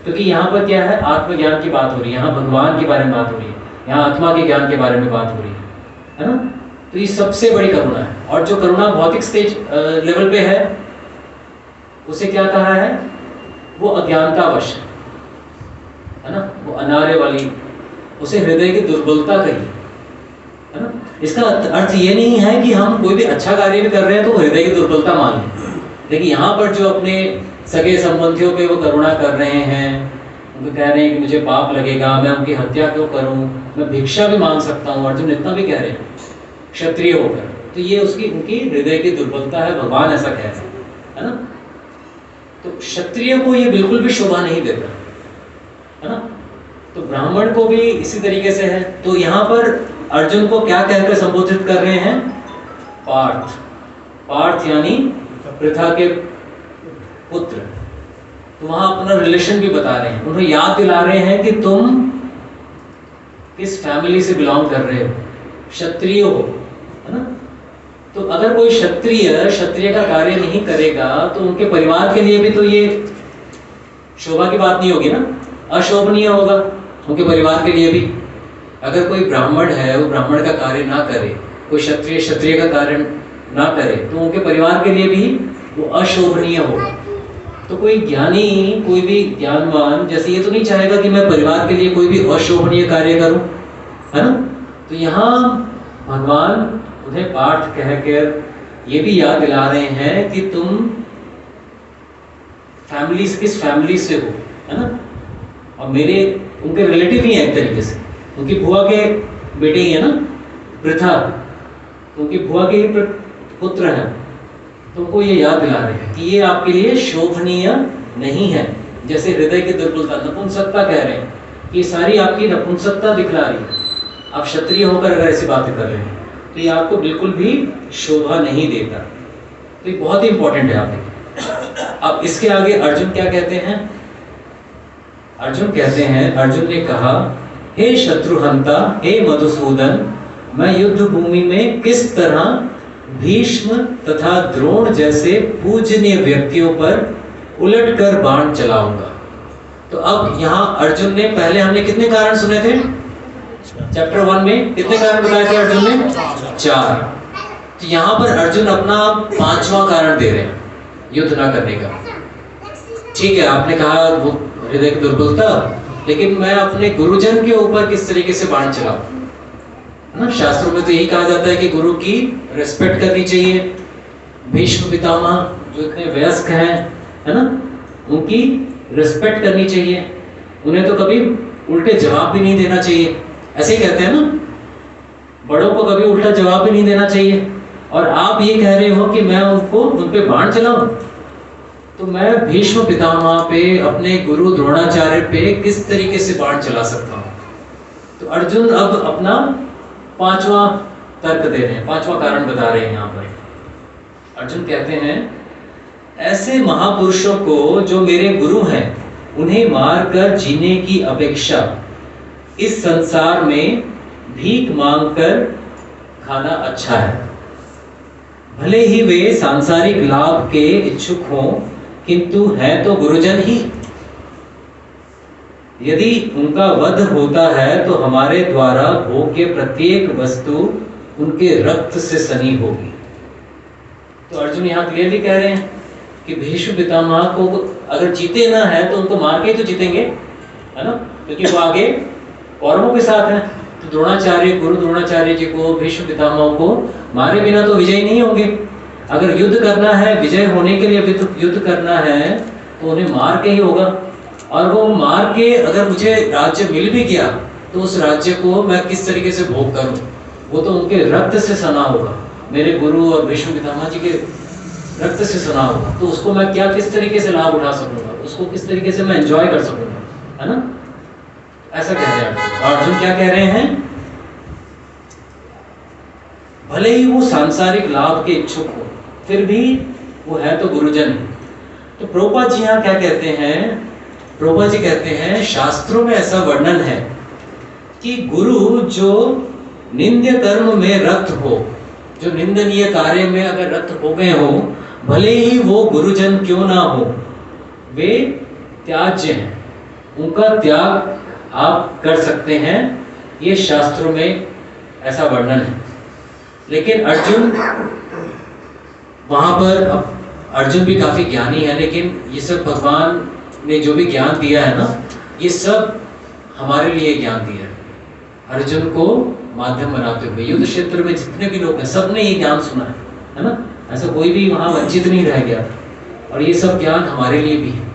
क्योंकि यहाँ पर क्या है, आत्मज्ञान की बात हो रही है, यहाँ भगवान के बारे में बात हो रही है, यहाँ आत्मा के ज्ञान के बारे में बात हो रही है ना। तो ये सबसे बड़ी करुणा है। और जो करुणा भौतिक स्टेज लेवल पे है, उसे क्या कहा है, वो अज्ञानतावश है ना, वो अनार्य वाली, उसे हृदय की दुर्बलता कही है ना। इसका अर्थ ये नहीं है कि हम कोई भी अच्छा कार्य भी कर रहे हैं तो हृदय की दुर्बलता मान लें। लेकिन यहाँ पर जो अपने सगे संबंधियों पे वो करुणा कर रहे हैं, उनको कह रहे हैं कि मुझे पाप लगेगा, मैं उनकी हत्या क्यों करूं, मैं भिक्षा भी मांग सकता हूँ, अर्जुन इतना भी कह रहे हैं क्षत्रिय होकर, तो ये उसकी उनकी हृदय की दुर्बलता है, भगवान ऐसा कह रहे हैं, है ना। तो क्षत्रिय को ये बिल्कुल भी शोभा नहीं देता, है ना। तो ब्राह्मण को भी इसी तरीके से है। तो यहाँ पर अर्जुन को क्या कहकर संबोधित कर रहे हैं, पार्थ। पार्थ यानी पृथा के पुत्र। तो वहां अपना रिलेशन भी बता रहे हैं, उन्हें याद दिला रहे हैं कि तुम किस फैमिली से बिलोंग कर रहे हो, क्षत्रिय हो, है ना। तो अगर कोई क्षत्रिय का कार्य नहीं करेगा तो उनके परिवार के लिए भी तो ये शोभा की बात नहीं होगी ना, अशोभनीय होगा उनके परिवार के लिए भी। अगर कोई ब्राह्मण है वो ब्राह्मण का कार्य ना करे, कोई क्षत्रिय का कार्य ना करे, तो उनके परिवार के लिए भी वो अशोभनीय होगा। तो कोई ज्ञानी, कोई भी ज्ञानवान जैसे ये तो नहीं चाहेगा कि मैं परिवार के लिए कोई भी अशोभनीय कार्य करूं, है ना। तो यहाँ भगवान उन्हें पार्थ कहकर ये भी याद दिला रहे हैं कि तुम किस फैमिली से हो, है ना। और मेरे उनके रिलेटिव ही हैं एक तरीके से, उनकी बुआ के बेटे ही है ना पृथा, उनकी बुआ के ही पुत्र हैं। तुमको ये याद दिला रहे हैं कि ये आपके लिए शोभनीय नहीं है। जैसे हृदय की दुर्बलता, नपुंसकता कह रहे हैं कि सारी आपकी नपुंसकता दिखला रही है। आप क्षत्रिय होकर अगर ऐसी बातें कर रहे हैं तो ये आपको बिल्कुल भी शोभा नहीं देता। तो ये बहुत ही इंपॉर्टेंट है आप देखिए। अब इसके आगे अर्जुन क्या कहते हैं, अर्जुन ने कहा, हे शत्रुहंता, हे मधुसूदन, मैं युद्ध भूमि में किस तरह भीष्म तथा द्रोण जैसे पूजनीय व्यक्तियों पर उलटकर बाण चलाऊंगा। तो अब यहाँ अर्जुन ने, पहले हमने कितने कारण सुने थे चैप्टर 1 में, कितने कारण बताए थे अर्जुन ने, 4। तो यहाँ पर अर्जुन अपना 5वां कारण दे रहे हैं युद्ध ना करने का। ठीक है, आपने कहा वो हृदय की दुर्बलता, लेकिन मैं अपने गुरुजन के ऊपर किस तरीके से बाण चलाऊं, है ना। शास्त्रों में तो यही कहा जाता है कि गुरु की रिस्पेक्ट करनी चाहिए। भीष्म पितामह जो इतने वयस्क हैं, है ना, उनकी रिस्पेक्ट करनी चाहिए। उन्हें तो कभी उल्टे जवाब भी नहीं देना चाहिए, ऐसे ही कहते हैं ना, बड़ों को कभी उल्टा जवाब भी नहीं देना चाहिए। और आप ये कह रहे हो कि मैं उन पे बाण चलाऊं, तो मैं भीष्म पितामह पे, अपने गुरु द्रोणाचार्य पे किस तरीके से बाण चला सकता हूं। तो अर्जुन अब अपना 5वां तर्क दे रहे हैं, 5वां कारण बता रहे हैं। यहाँ पर अर्जुन कहते हैं, ऐसे महापुरुषों को जो मेरे गुरु हैं, उन्हें मारकर जीने की अपेक्षा इस संसार में भीख मांगकर खाना अच्छा है। भले ही वे सांसारिक लाभ के इच्छुक हों, किंतु है तो गुरुजन ही। यदि उनका वध होता है तो हमारे द्वारा भोग्य प्रत्येक वस्तु उनके रक्त से सनी होगी। तो अर्जुन यहाँ क्लियरली कह रहे हैं कि भीष्म पितामह को अगर जीते ना है तो उनको मार के ही तो जीतेंगे, है ना, क्योंकि वो आगे कौरवों के साथ हैं। तो द्रोणाचार्य, गुरु द्रोणाचार्य जी को, भीष्म पितामह को मारे बिना तो विजयी नहीं होंगे। अगर युद्ध करना है, विजय होने के लिए युद्ध करना है तो उन्हें मार के ही होगा। और वो मार के अगर मुझे राज्य मिल भी गया तो उस राज्य को मैं किस तरीके से भोग करूं, वो तो उनके रक्त से सना होगा, मेरे गुरु और भीष्म पितामह जी के रक्त से सना होगा। तो उसको मैं क्या किस तरीके से लाभ उठा सकूंगा, उसको किस तरीके से मैं एंजॉय कर सकूंगा, है ना। ऐसा कह रहे हैं अर्जुन। क्या कह रहे हैं? भले ही वो सांसारिक लाभ के इच्छुक हो, फिर भी वो है तो गुरुजन। तो प्रभुपाद जी यहाँ क्या कहते हैं? प्रभुपाद जी कहते हैं शास्त्रों में ऐसा वर्णन है कि गुरु जो निंद्य कर्म में रत हो, जो निंदनीय कार्य में अगर रत हो गए हो, भले ही वो गुरुजन क्यों ना हो, वे त्याज्य हैं, उनका त्याग आप कर सकते हैं। ये शास्त्रों में ऐसा वर्णन है। लेकिन अर्जुन वहां पर, अर्जुन भी काफी ज्ञानी है, लेकिन ये सब भगवान ने जो भी ज्ञान दिया है ना, ये सब हमारे लिए ज्ञान दिया है। अर्जुन को माध्यम बनाते हुए युद्ध क्षेत्र में जितने भी लोग हैं, सबने ये ज्ञान सुना है ना। ऐसा कोई भी वहां वंचित नहीं रह गया। और ये सब ज्ञान हमारे लिए भी है।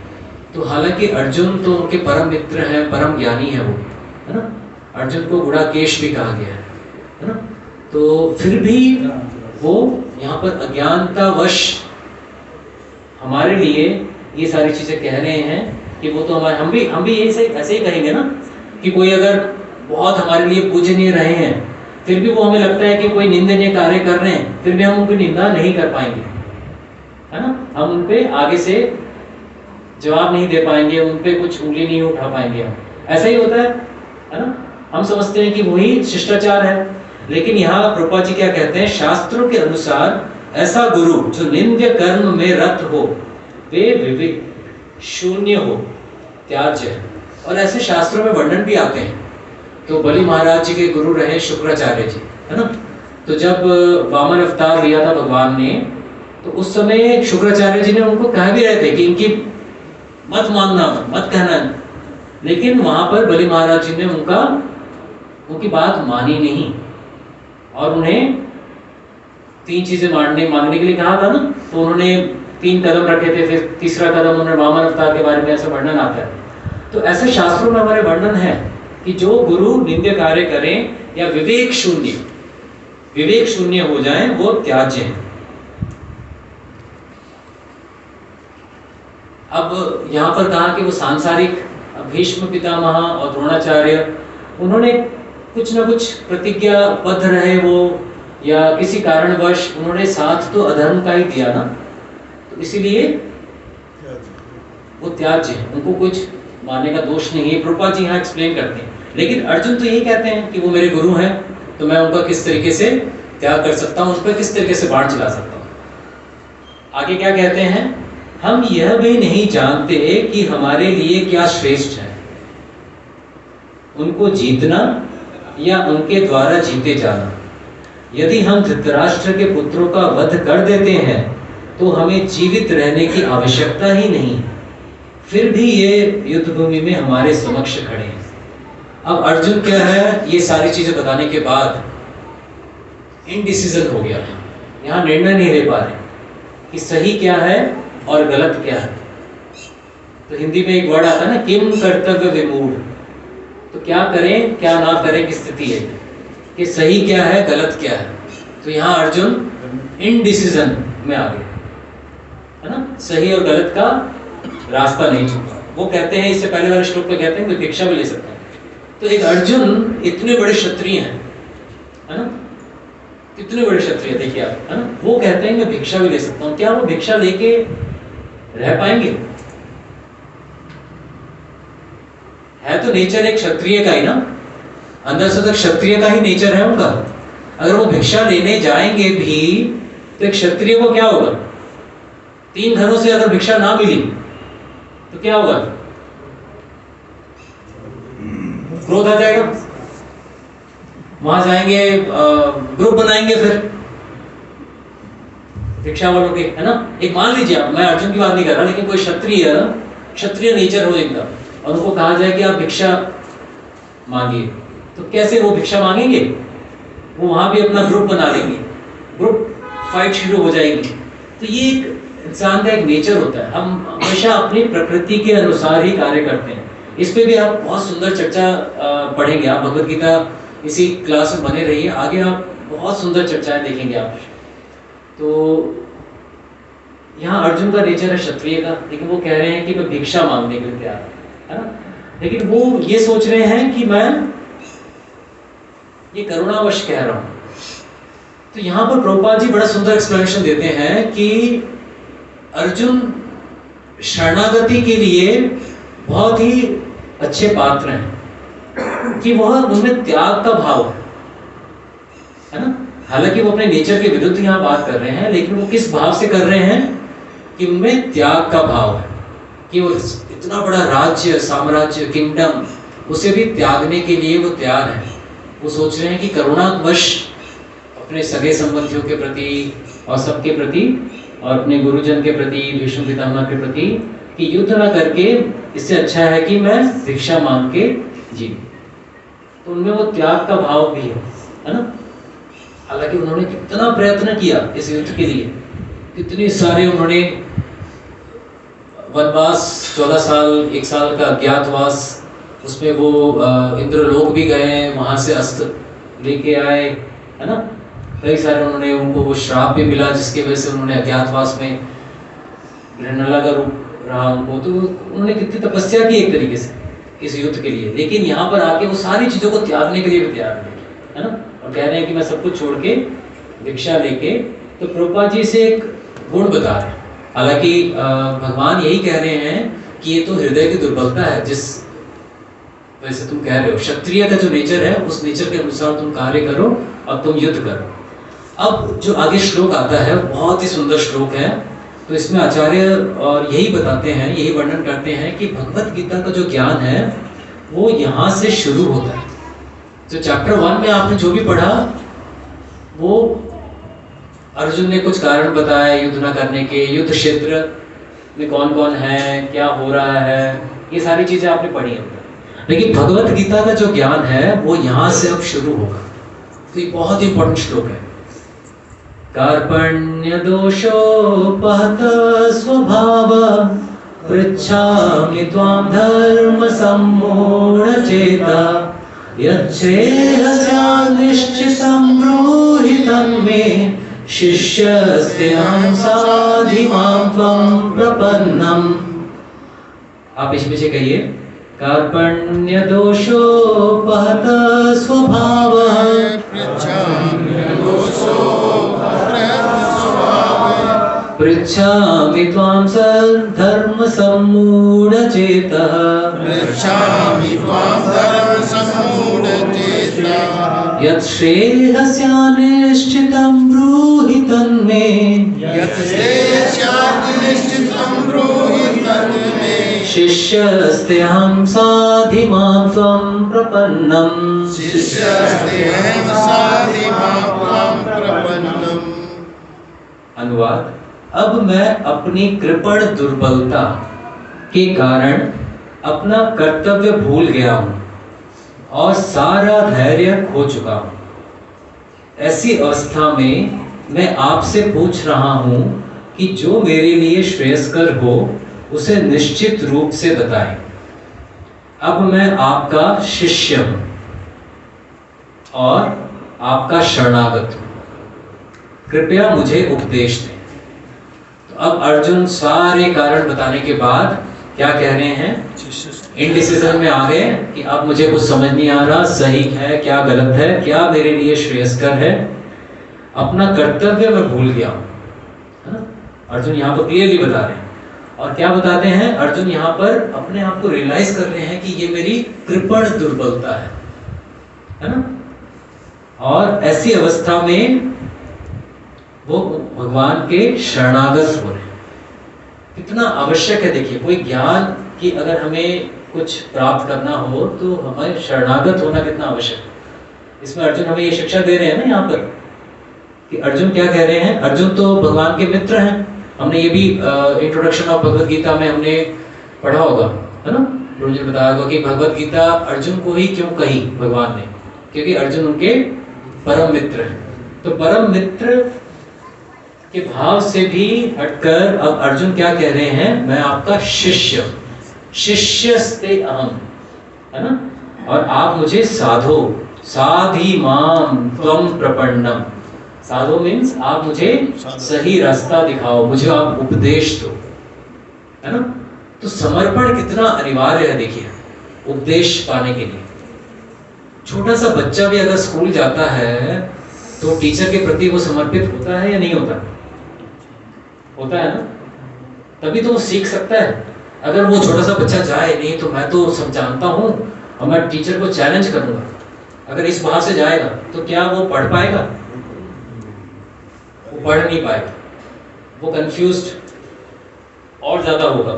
तो हालांकि अर्जुन तो उनके परम मित्र हैं, परम ज्ञानी है वो, है ना। अर्जुन को गुड़ाकेश भी कहा गया है ना। तो फिर भी वो यहाँ पर अज्ञानतावश हमारे लिए ये सारी चीजें कह रहे हैं कि वो तो हमारे, हम भी ऐसे ही कहेंगे ना कि कोई अगर बहुत हमारे लिए पूज्य नहीं रहे हैं, फिर भी वो हमें लगता है कि कोई निंदनीय कार्य कर रहे हैं, फिर भी हम उनकी निंदा नहीं कर पाएंगे, है ना। हम उन पे आगे से जवाब नहीं दे पाएंगे, उन पे कुछ उंगली नहीं उठा पाएंगे हम। ऐसा ही होता है ना। हम समझते हैं कि वही शिष्टाचार है। लेकिन यहाँ प्रभुपाद जी क्या कहते हैं? शास्त्रों के अनुसार ऐसा गुरु जो निंद्य कर्म में रत हो, वे विवेक शून्य हो, त्याज्य है। और ऐसे शास्त्रों में वर्णन भी आते हैं। तो बलि महाराज जी के गुरु रहे शुक्राचार्य जी, है ना। तो जब वामन अवतार लिया था भगवान ने, तो उस समय शुक्राचार्य जी ने उनको कह भी रहे थे कि इनकी मत मानना, मत कहना। लेकिन वहां पर बलि महाराज जी ने उनकी बात मानी नहीं और उन्हें 3 चीजें मांगने के लिए कहा था ना। तो उन्होंने 3 कदम रखे थे, फिर तीसरा कदम उन्होंने वामन अवतार के बारे में ऐसा वर्णन आता है। तो ऐसे शास्त्रों में हमारे वर्णन है कि जो गुरु निंद्य कार्य करें या विवेक शून्य हो जाएं, वो त्याज्य है। अब यहाँ पर कहा कि वो सांसारिक, भीष्म पितामह और द्रोणाचार्य, उन्होंने कुछ ना कुछ प्रतिज्ञाबद्ध रहे वो, या किसी कारणवश उन्होंने साथ तो अधर्म का ही दिया ना, तो इसीलिए वो त्याज्य है, उनको कुछ मानने का दोष नहीं है। प्रभुपाद जी यहाँ एक्सप्लेन करते हैं। लेकिन अर्जुन तो यही कहते हैं कि वो मेरे गुरु हैं, तो मैं उनका किस तरीके से त्याग कर सकता हूँ, उन पर किस तरीके से बाण चला सकता हूँ। आगे क्या कहते हैं? हम यह भी नहीं जानते कि हमारे लिए क्या श्रेष्ठ है, उनको जीतना या उनके द्वारा जीते जाना। यदि हम धृतराष्ट्र के पुत्रों का वध कर देते हैं तो हमें जीवित रहने की आवश्यकता ही नहीं, फिर भी ये युद्ध भूमि में हमारे समक्ष खड़े हैं। अब अर्जुन क्या है, ये सारी चीजें बताने के बाद इनडिसीजन हो गया, यहाँ निर्णय नहीं ले पा रहे कि सही क्या है और गलत क्या है। तो हिंदी में एक वर्ड आता है ना, किम कर्तव्य विमूढ़। तो क्या करें क्या ना करें की स्थिति है कि सही क्या है गलत क्या है। तो यहाँ अर्जुन इनडिसीजन में आ गया, है ना। सही और गलत का रास्ता नहीं चुका। वो कहते हैं, इससे पहले वाले श्लोक में कहते हैं कि भिक्षा भी ले सकता है। तो एक अर्जुन इतने बड़े क्षत्रिय हैं, है ना, कितने बड़े क्षत्रिय देखिए आप, है ना। वो कहते हैं मैं भिक्षा भी ले सकता हूँ। क्या वो भिक्षा लेके रह पाएंगे? है तो नेचर एक क्षत्रिय का ही ना, अंदर से तो क्षत्रिय का ही नेचर है उनका। अगर वो भिक्षा लेने जाएंगे भी तो एक क्षत्रिय को क्या होगा? 3 घरों से अगर भिक्षा ना मिली तो क्या होगा? क्रोध आ जाएगा, वहां जाएंगे, ग्रुप बनाएंगे फिर भिक्षा वालों के, है ना। एक मान लीजिए आप, मैं अर्जुन की बात नहीं कर रहा, लेकिन कोई क्षत्रिय नेचर हो एकदम, और उनको कहा जाए कि आप भिक्षा मांगिए, तो कैसे वो भिक्षा मांगेंगे? वो वहां भी अपना ग्रुप बना लेंगे, ग्रुप फाइट शुरू हो जाएगी। तो ये एक इंसान का एक नेचर होता है, हम हमेशा अपनी प्रकृति के अनुसार ही कार्य करते हैं। इस पे भी आप बहुत सुंदर चर्चा पढ़ेंगे, आप भगवत गीता इसी क्लास में बने रहिए, आगे आप बहुत सुंदर चर्चाएं देखेंगे आप। तो यहाँ अर्जुन का नेचर है क्षत्रिय का, लेकिन वो कह रहे हैं कि मैं भिक्षा मांगने के लिए तैयार है ना। लेकिन वो ये सोच रहे हैं कि मैं ये करुणावश कह रहा हूं। तो यहाँ पर प्रभुपाद जी बड़ा सुंदर एक्सप्लेनेशन देते हैं कि अर्जुन शरणागति के लिए बहुत ही अच्छे पात्र हैं, कि वह उनमें त्याग का भाव है ना। हालांकि वो अपने नेचर के विरुद्ध यहाँ बात कर रहे हैं, लेकिन वो किस भाव से कर रहे हैं कि उनमें त्याग का भाव है, कि वो इतना बड़ा राज्य, साम्राज्य, किंगडम, उसे भी त्यागने के लिए वो तैयार है। वो सोच रहे हैं कि करुणावश अपने सगे संबंधियों के प्रति और सबके प्रति और अपने गुरुजन के प्रति, भीष्म पितामह के प्रति, कि युद्ध ना करके इससे अच्छा है कि मैं भिक्षा मांग के जी। तो उनमें वो त्याग का भाव भी है ना। हालांकि उन्होंने कितना प्रयत्न किया इस युद्ध के लिए, कितने सारे उन्होंने वनवास, 14 साल, 1 साल का अज्ञातवास, उसमें वो इंद्रलोक भी गए, वहां से अस्त्र लेके आए, है ना। कई सारे उन्होंने, उनको वो श्राप भी मिला जिसकी वजह से उन्होंने अज्ञातवास में ग्रहणला का रूप रहा उनको। तो उन्होंने कितनी तपस्या की एक तरीके से इस युद्ध के लिए, लेकिन यहाँ पर आके वो सारी चीजों को त्यागने के लिए भी तैयार है ना, और कह रहे हैं कि मैं सब कुछ छोड़ के भिक्षा लेके। तो प्रभुपाद जी से एक गुण बता रहे हैं, हालांकि भगवान यही कह रहे हैं कि ये तो हृदय की दुर्बलता है, जिस वैसे तुम कह रहे हो क्षत्रिय का जो नेचर है, उस नेचर के अनुसार तुम कार्य करो और तुम युद्ध करो। अब जो आगे श्लोक आता है बहुत ही सुंदर श्लोक है। तो इसमें आचार्य और यही बताते हैं, यही वर्णन करते हैं कि भगवत गीता का जो ज्ञान है वो यहाँ से शुरू होता है। तो चैप्टर 1 में आपने जो भी पढ़ा, वो अर्जुन ने कुछ कारण बताए युद्ध न करने के, युद्ध क्षेत्र में कौन कौन है, क्या हो रहा है, ये सारी चीजें आपने पढ़ी हैं। लेकिन भगवत गीता का जो ज्ञान है वो यहाँ से अब शुरू होगा। तो ये बहुत इंपॉर्टेंट श्लोक है। कार्पण्य दोषोपहत स्वभाव पृच्छामि त्वां धर्म सम्मूढचेता यच्छ्रेयस्यान् निश्चितं ब्रूहि तन्मे शिष्यस्तेऽहं साधि मां त्वं प्रपन्नम्। आप पीछे कहिए, कार्पण्य दोषोपहत स्वभावः पृच्छामि त्वां धर्म सम्मूढचेतः यत् श्रेयस्यान्निश्चितं ब्रूहि तन्मे शिष्यस्तेऽहं साधि मां त्वं प्रपन्नम्। अनुवाद, अब मैं अपनी कृपण दुर्बलता के कारण अपना कर्तव्य भूल गया हूं और सारा धैर्य खो चुका हूं। ऐसी अवस्था में मैं आपसे पूछ रहा हूं कि जो मेरे लिए श्रेयस्कर हो उसे निश्चित रूप से बताएं। अब मैं आपका शिष्य हूं और आपका शरणागत हूं, कृपया मुझे उपदेश दें। तो अब अर्जुन सारे कारण बताने के बाद क्या कह रहे हैं, इनडिसीजन में आ गए कि अब मुझे कुछ समझ नहीं आ रहा, सही है क्या गलत है, क्या मेरे लिए श्रेयस्कर है, अपना कर्तव्य मैं भूल गया हूं, है ना। अर्जुन यहाँ पर क्लियरली बता रहे हैं। और क्या बताते हैं, अर्जुन यहाँ पर अपने आप को रियलाइज कर रहे हैं कि ये मेरी कृपण दुर्बलता है ना। और ऐसी अवस्था में वो भगवान के शरणागत हो रहे हैं। कितना आवश्यक है। देखिए, कोई ज्ञान की अगर हमें कुछ प्राप्त करना हो तो हमें शरणागत होना कितना आवश्यक है। इसमें अर्जुन हमें ये शिक्षा दे रहे हैं ना यहाँ पर, कि अर्जुन क्या कह रहे हैं, अर्जुन तो भगवान के मित्र हैं। हमने ये भी इंट्रोडक्शन ऑफ भगवद गीता में हमने पढ़ा होगा, है ना, गुरु जी ने बताया होगा कि भगवद गीता अर्जुन को ही क्यों कही भगवान ने, क्योंकि अर्जुन उनके परम मित्र हैं। तो परम मित्र के भाव से भी हटकर अब अर्जुन क्या कह रहे हैं, मैं आपका शिष्य, शिष्यस्ते अहम, है ना, और आप मुझे साधो, साधी माम त्वम प्रपन्नम। साधो मीन्स आप मुझे सही रास्ता दिखाओ, मुझे आप उपदेश दो, है ना। तो समर्पण कितना अनिवार्य है। देखिए, उपदेश पाने के लिए छोटा सा बच्चा भी अगर स्कूल जाता है तो टीचर के प्रति वो समर्पित होता है या नहीं होता, होता है ना, तभी तो वो सीख सकता है। अगर वो छोटा सा बच्चा जाए नहीं तो मैं तो सब जानता हूँ और मैं टीचर को चैलेंज करूंगा, अगर इस बाहर से जाएगा तो क्या वो पढ़ पाएगा, वो पढ़ नहीं पाएगा, वो कंफ्यूज्ड और ज्यादा होगा।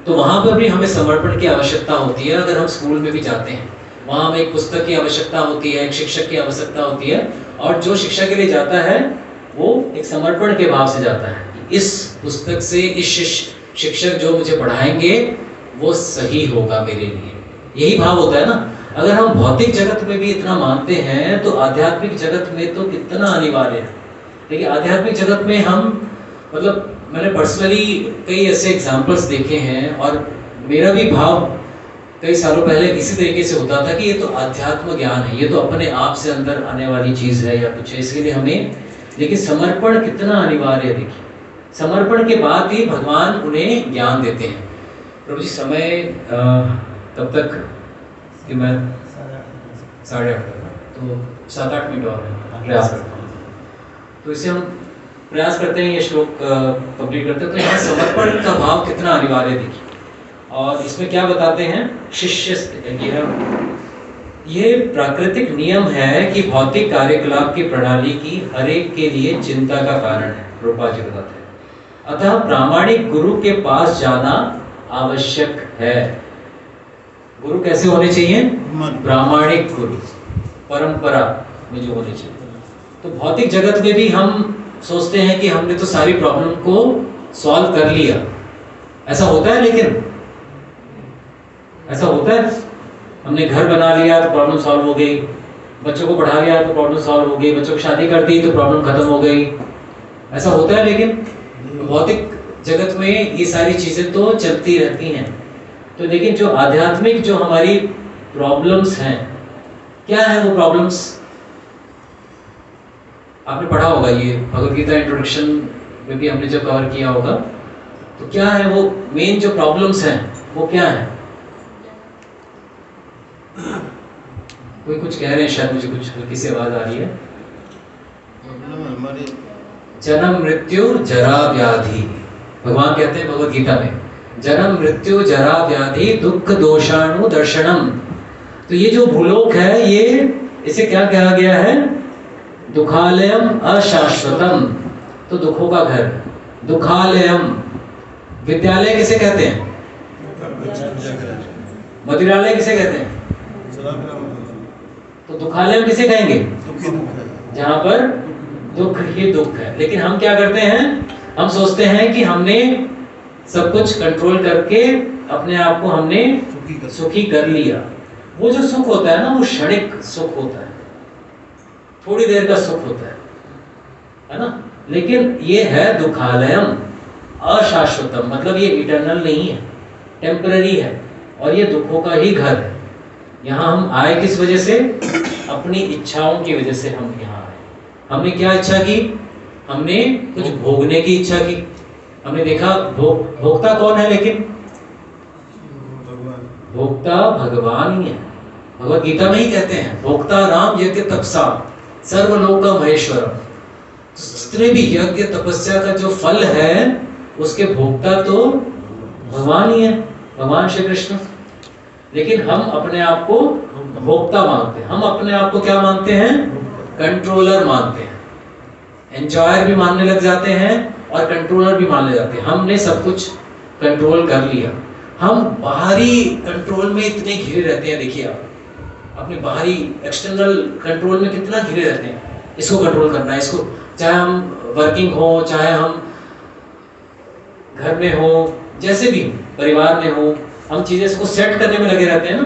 तो वहां पर भी हमें समर्पण की आवश्यकता होती है। अगर हम स्कूल में भी जाते हैं, वहां हमें एक पुस्तक की आवश्यकता होती है, एक शिक्षक की आवश्यकता होती है, और जो शिक्षा के लिए जाता है वो एक समर्पण के भाव से जाता है। इस पुस्तक से इस शिक्षक जो मुझे पढ़ाएंगे वो सही होगा मेरे लिए, यही भाव होता है ना। अगर हम भौतिक जगत में भी इतना मानते हैं तो आध्यात्मिक जगत में तो कितना अनिवार्य है। देखिए, आध्यात्मिक जगत में हम, मतलब मैंने पर्सनली कई ऐसे एग्जाम्पल्स देखे हैं, और मेरा भी भाव कई सालों पहले इसी तरीके से होता था कि ये तो अध्यात्म ज्ञान है, ये तो अपने आप से अंदर आने वाली चीज है या कुछ है, इसके लिए हमें, लेकिन समर्पण कितना अनिवार्य है। देखिए, समर्पण के बाद ही भगवान उन्हें ज्ञान देते हैं। प्रभु जी, समय तब तक कि मैं 8:30 तो 7-8 मिनट और है, प्रयास करता हूँ। तो इसे हम प्रयास करते हैं, ये श्लोक कंप्लीट करते हैं। तो यहाँ समर्पण का भाव कितना अनिवार्य है। देखिए, और इसमें क्या बताते हैं, शिष्य, ये प्राकृतिक नियम है कि भौतिक कार्यकलाप की प्रणाली की हर एक के लिए चिंता का कारण है, रूपा जी बताते हैं। अतः प्रामाणिक गुरु के पास जाना आवश्यक है। गुरु कैसे होने चाहिए, प्रामाणिक गुरु, परंपरा में जो होने चाहिए। तो भौतिक जगत में भी हम सोचते हैं कि हमने तो सारी प्रॉब्लम को सॉल्व कर लिया, ऐसा होता है, लेकिन ऐसा होता है, हमने घर बना लिया तो प्रॉब्लम सॉल्व हो गई, बच्चों को पढ़ा लिया तो प्रॉब्लम सॉल्व हो गई, बच्चों को शादी कर दी तो प्रॉब्लम खत्म हो गई, ऐसा होता है। लेकिन भौतिक जगत में ये सारी चीजें तो चलती रहती हैं। तो लेकिन जो आध्यात्मिक जो हमारी प्रॉब्लम्स हैं, क्या है वो प्रॉब्लम्स, आपने पढ़ा होगा, ये भगवद गीता इंट्रोडक्शन में भी हमने जब कवर किया होगा। तो क्या है वो मेन जो प्रॉब्लम्स हैं, वो क्या है, कोई कुछ कह रहे हैं, शायद मुझे कुछ हल्की सी आवाज आ रही है। जन्म मृत्यु जरा व्याधि, भगवान कहते हैं भगवद गीता में, जन्म मृत्यु जरा व्याधि दुख दोषाणु दर्शनम। तो ये जो भूलोक है, ये इसे क्या कहा गया है, दुखालयम अशाश्वतम, तो दुखों का घर, दुखालयम। विद्यालय किसे कहते हैं, मदिरालय किसे कहते हैं, तो दुखालय किसे कहेंगे, जहां पर दुख ही दुख है। लेकिन हम क्या करते हैं, हम सोचते हैं कि हमने सब कुछ कंट्रोल करके अपने आप को हमने सुखी कर लिया। वो जो सुख होता है ना, वो क्षणिक सुख होता है, थोड़ी देर का सुख होता है ना। लेकिन ये है दुखालयम अशाश्वतम, मतलब ये इटर्नल नहीं है, टेम्पररी है, और ये दुखों का ही घर है। यहाँ हम आए किस वजह से, अपनी इच्छाओं की वजह से हम यहाँ आए। हमने क्या इच्छा की, हमने कुछ भोगने की इच्छा की। हमने देखा भोक्ता कौन है, लेकिन भोक्ता भगवान ही है। भगवद गीता में ही कहते हैं, भोक्ता राम यज्ञ तपसा सर्वलोक महेश्वरम। जितने भी यज्ञ तपस्या का जो फल है, उसके भोक्ता तो भगवान ही है, भगवान श्री कृष्ण। लेकिन हम अपने आप को भोक्ता मानते हैं, हम अपने आप को क्या मानते हैं, कंट्रोलर मानते हैं। एंजॉयर भी मानने लग जाते हैं और कंट्रोलर भी मानने जाते हैं। हमने सब कुछ कंट्रोल कर लिया। हम बाहरी कंट्रोल में इतने घिरे रहते हैं, देखिए आप अपने बाहरी एक्सटर्नल कंट्रोल में कितना घिरे रहते हैं, इसको कंट्रोल करना है, इसको, चाहे हम वर्किंग हो, चाहे हम घर में हो, जैसे भी परिवार में हो, हम चीजें इसको सेट करने में लगे रहते हैं ना।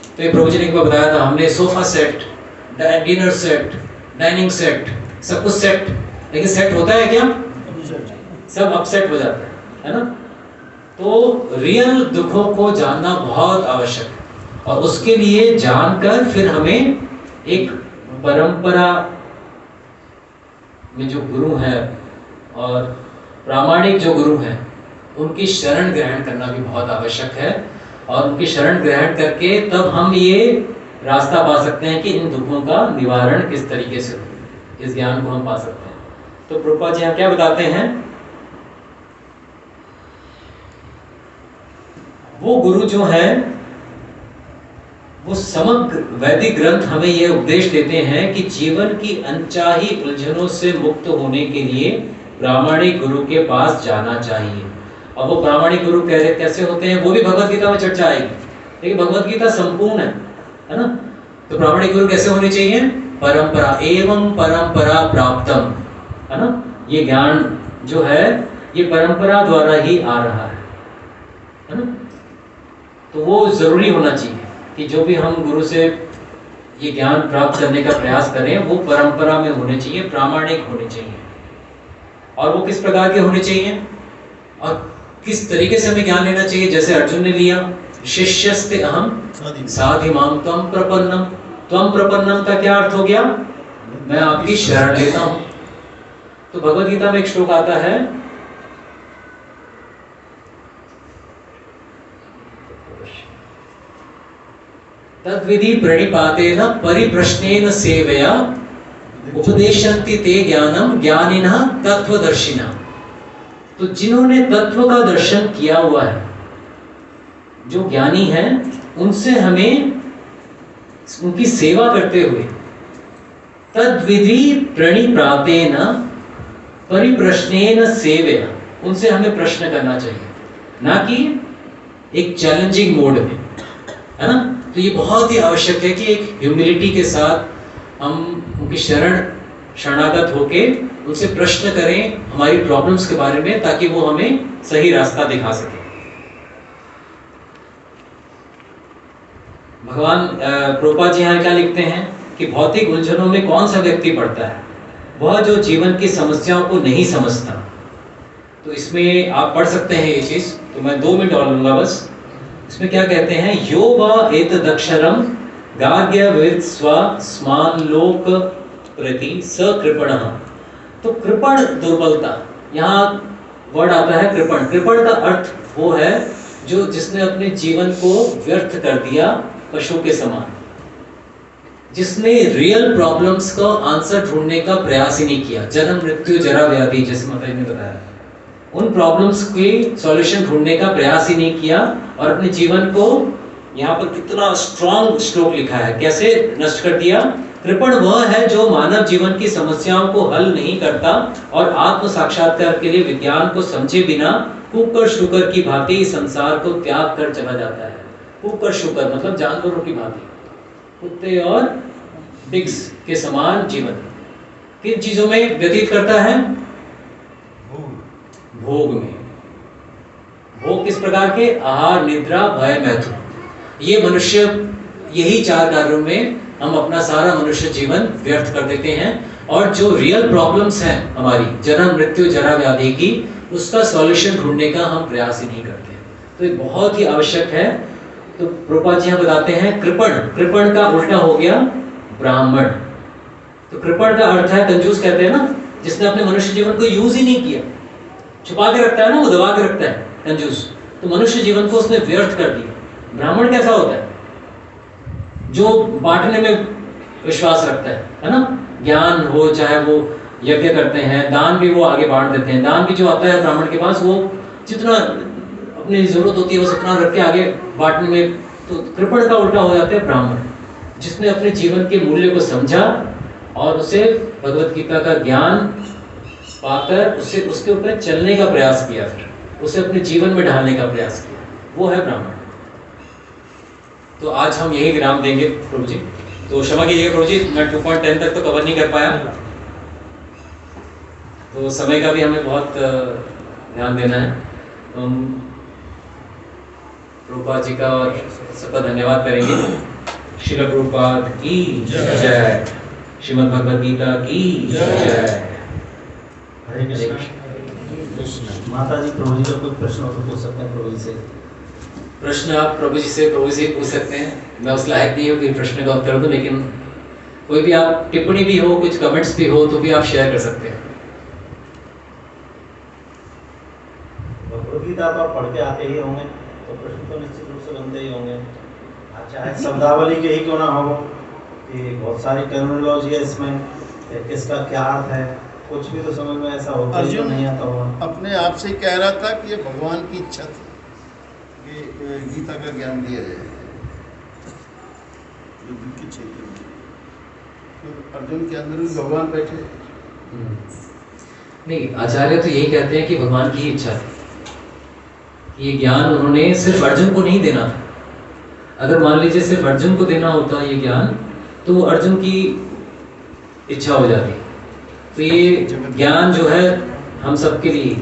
तो ये प्रभु जी ने एक बार बताया था, हमने sofa set, dinner set, dining set, सब कुछ सेट, लेकिन सेट होता है क्या? सब अपसेट हो जाता है ना। तो रियल दुखों को जानना बहुत आवश्यक है, और उसके लिए जानकर फिर हमें एक परंपरा में जो गुरु हैं और प्रामाणिक जो गुरु हैं उनकी शरण ग्रहण करना भी बहुत आवश्यक है। और उनकी शरण ग्रहण करके तब हम ये रास्ता पा सकते हैं कि इन दुखों का निवारण किस तरीके से हो, इस ज्ञान को हम पा सकते हैं। तो प्रभुपाद जी यहाँ क्या बताते हैं, वो गुरु जो है वो समग्र वैदिक ग्रंथ हमें यह उपदेश देते हैं कि जीवन की अनचाही उलझनों से मुक्त होने के लिए प्रामाणिक गुरु के पास जाना चाहिए। और वो प्रामाणिक गुरु कैसे होते हैं, वो भी भगवत गीता में चर्चा आएगी, लेकिन भगवत गीता संपूर्ण है ना। तो प्रामाणिक गुरु कैसे होने चाहिए? परंपरा एवं परंपरा प्राप्तम, है ना। ये ज्ञान जो है ये परंपरा द्वारा ही आ रहा है ना। तो वो जरूरी होना चाहिए कि जो भी हम गुरु से ये ज्ञान प्राप्त करने का प्रयास करें वो परंपरा में होने चाहिए, प्रामाणिक होने चाहिए। और वो किस प्रकार के होने चाहिए और किस तरीके से हमें ज्ञान लेना चाहिए? जैसे अर्जुन ने लिया, शिष्यस्ते अहम साधिमाम त्वं प्रपन्नम। त्वं प्रपन्नम का क्या अर्थ हो गया? मैं आपकी शरण लेता हूं। तो भगवद गीता में एक श्लोक आता है, तद्विधि प्रणिपातेन परिप्रश्नेन सेवया उपदेशन्ति ते ज्ञानम ज्ञानिनः तत्वदर्शिनः। तो जिन्होंने तत्व का दर्शन किया हुआ है, जो ज्ञानी हैं, उनसे हमें उनकी सेवा करते हुए तद्विधि प्रणिपातेन परिप्रश्नेन सेवया, उनसे हमें प्रश्न करना चाहिए, ना कि एक चैलेंजिंग मोड में, है ना। तो ये बहुत ही आवश्यक है कि एक ह्यूमिलिटी के साथ हम उनकी शरणागत होके उनसे प्रश्न करें हमारी प्रॉब्लम्स के बारे में, ताकि वो हमें सही रास्ता दिखा सके। भगवान प्रभुपाद जी यहाँ क्या लिखते हैं कि भौतिक उलझनों में कौन सा व्यक्ति पड़ता है? वह जो जीवन की समस्याओं को नहीं समझता। तो इसमें आप पढ़ सकते हैं ये चीज, तो मैं 2 मिनट और लूंगा बस। इसमें क्या कहते हैं, यो वा एतदक्षरम गार्ग्यविद स्व स्मान लोक प्रति सकृपणः। तो कृपण दुर्बलता, यहाँ वर्ड आता है कृपण। कृपण का अर्थ वो है जो जिसने अपने जीवन को व्यर्थ कर दिया पशु के समान, जिसने रियल प्रॉब्लम्स का आंसर ढूंढने का प्रयास ही नहीं किया। जन्म मृत्यु जरा व्याधि, जैसे माता ने बताया, उन प्रॉब्लम्स की सॉल्यूशन ढूंढने का प्रयास ही नहीं किया, और अपने जीवन को, यहाँ पर कितना स्ट्रॉन्ग श्लोक लिखा है, कैसे नष्ट कर दिया। कृपण वह है जो मानव जीवन की समस्याओं को हल नहीं करता और आत्म साक्षात्कार के लिए विज्ञान को समझे बिना कुकर शुकर की भांति संसार को त्याग कर चला जाता है। कुकर शुकर मतलब जानवरों की भांति, कुत्ते और पिग्स के समान जीवन किन चीजों में व्यतीत करता है? भोग में। भोग किस प्रकार के? आहार, निद्रा, भय, मैथुन। ये मनुष्य, यही 4 कार्यों में हम अपना सारा मनुष्य जीवन व्यर्थ कर देते हैं, और जो रियल प्रॉब्लम्स हैं हमारी, जन्म मृत्यु जरा व्याधि की, उसका सॉल्यूशन ढूंढने का हम प्रयास ही नहीं करते। तो ये बहुत ही आवश्यक है। तो प्रभुपाद जी यहाँ बताते हैं कृपण, कृपण का उल्टा हो गया ब्राह्मण। तो कृपण का अर्थ है कंजूस, कहते हैं ना, जिसने अपने मनुष्य जीवन को यूज ही नहीं किया, छुपा के रखता है ना, वो दबा के रखता है कंजूस। तो मनुष्य जीवन को उसने व्यर्थ कर दिया। ब्राह्मण कैसा होता है? जो बांटने में विश्वास रखता है ना। ज्ञान हो, चाहे वो यज्ञ करते हैं, दान भी वो आगे बांट देते हैं। दान भी जो आता है ब्राह्मण के पास, वो जितना अपनी जरूरत होती है वो उतना रख के आगे बांटने में। तो कृपण का उल्टा हो जाता है ब्राह्मण, जिसने अपने जीवन के मूल्य को समझा और उसे भगवत गीता का ज्ञान पाकर उससे उसके ऊपर चलने का प्रयास किया। उसे अपने जीवन में ढालने का प्रयास किया, वो है ब्राह्मण। तो आज हम यही विराम देंगे प्रभु जी, तो क्षमा कीजिएगा प्रभु जी, मैं 2.10 तक तो कवर नहीं कर पाया, तो समय का भी हमें बहुत ध्यान देना है। तो हम प्रभुपाद जी का और सबका धन्यवाद करेंगे। श्रील प्रभुपाद की जय, श्रीमद् भगवद गीता की जय। हरे कृष्ण। माता जी, प्रभु जी का कोई प्रश्न हो तो पूछ सकते हैं प्रभु जी से। प्रश्न आप प्रभु जी से पूछ सकते हैं, मैं उस लायक नहीं हूँ कि प्रश्न का उत्तर दूं, लेकिन कोई भी आप टिप्पणी भी हो, कुछ कमेंट्स भी हो तो भी आप शेयर कर सकते हैं। भगवद गीता तो आप पढ़ के आते ही होंगे, तो प्रश्न तो निश्चित रूप से बनते ही होंगे। चाहे शब्दावली के ही क्यों ना हो, कि बहुत सारी टर्मिनोलॉजी है इसमें, किसका क्या अर्थ है, कुछ भी तो समझ में ऐसा होता ही तो नहीं आता होगा। अपने आप से कह रहा था कि ये भगवान की इच्छा थी कि गीता का ज्ञान दिया जाए युद्ध के क्षेत्र में, तो अर्जुन के अंदर भी भगवान बैठे। नहीं, आचार्य तो यही कहते हैं कि भगवान की इच्छा थी, ये ज्ञान उन्होंने सिर्फ अर्जुन को नहीं देना था। अगर मान लीजिए सिर्फ अर्जुन को देना होता ये ज्ञान, तो वो अर्जुन की इच्छा हो जाती। तो ये ज्ञान जो है हम सबके लिए,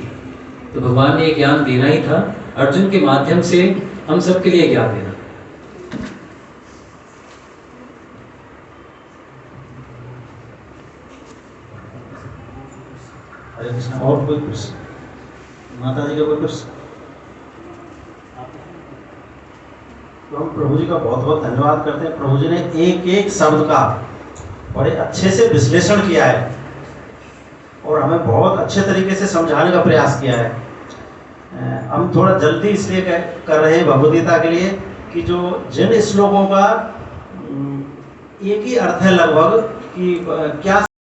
तो भगवान ने ये ज्ञान देना ही था, अर्जुन के माध्यम से हम सबके लिए ज्ञान देना। हरे कृष्ण। और कोई प्रश्न? माता जी का कोई प्रश्न? तो हम प्रभु जी का बहुत बहुत धन्यवाद करते हैं। प्रभु जी ने एक एक शब्द का बड़े अच्छे से विश्लेषण किया है और हमें बहुत अच्छे तरीके से समझाने का प्रयास किया है। हम थोड़ा जल्दी इसलिए कर रहे हैं भगवद गीता के लिए कि जो जिन श्लोकों का एक ही अर्थ है लगभग, कि क्या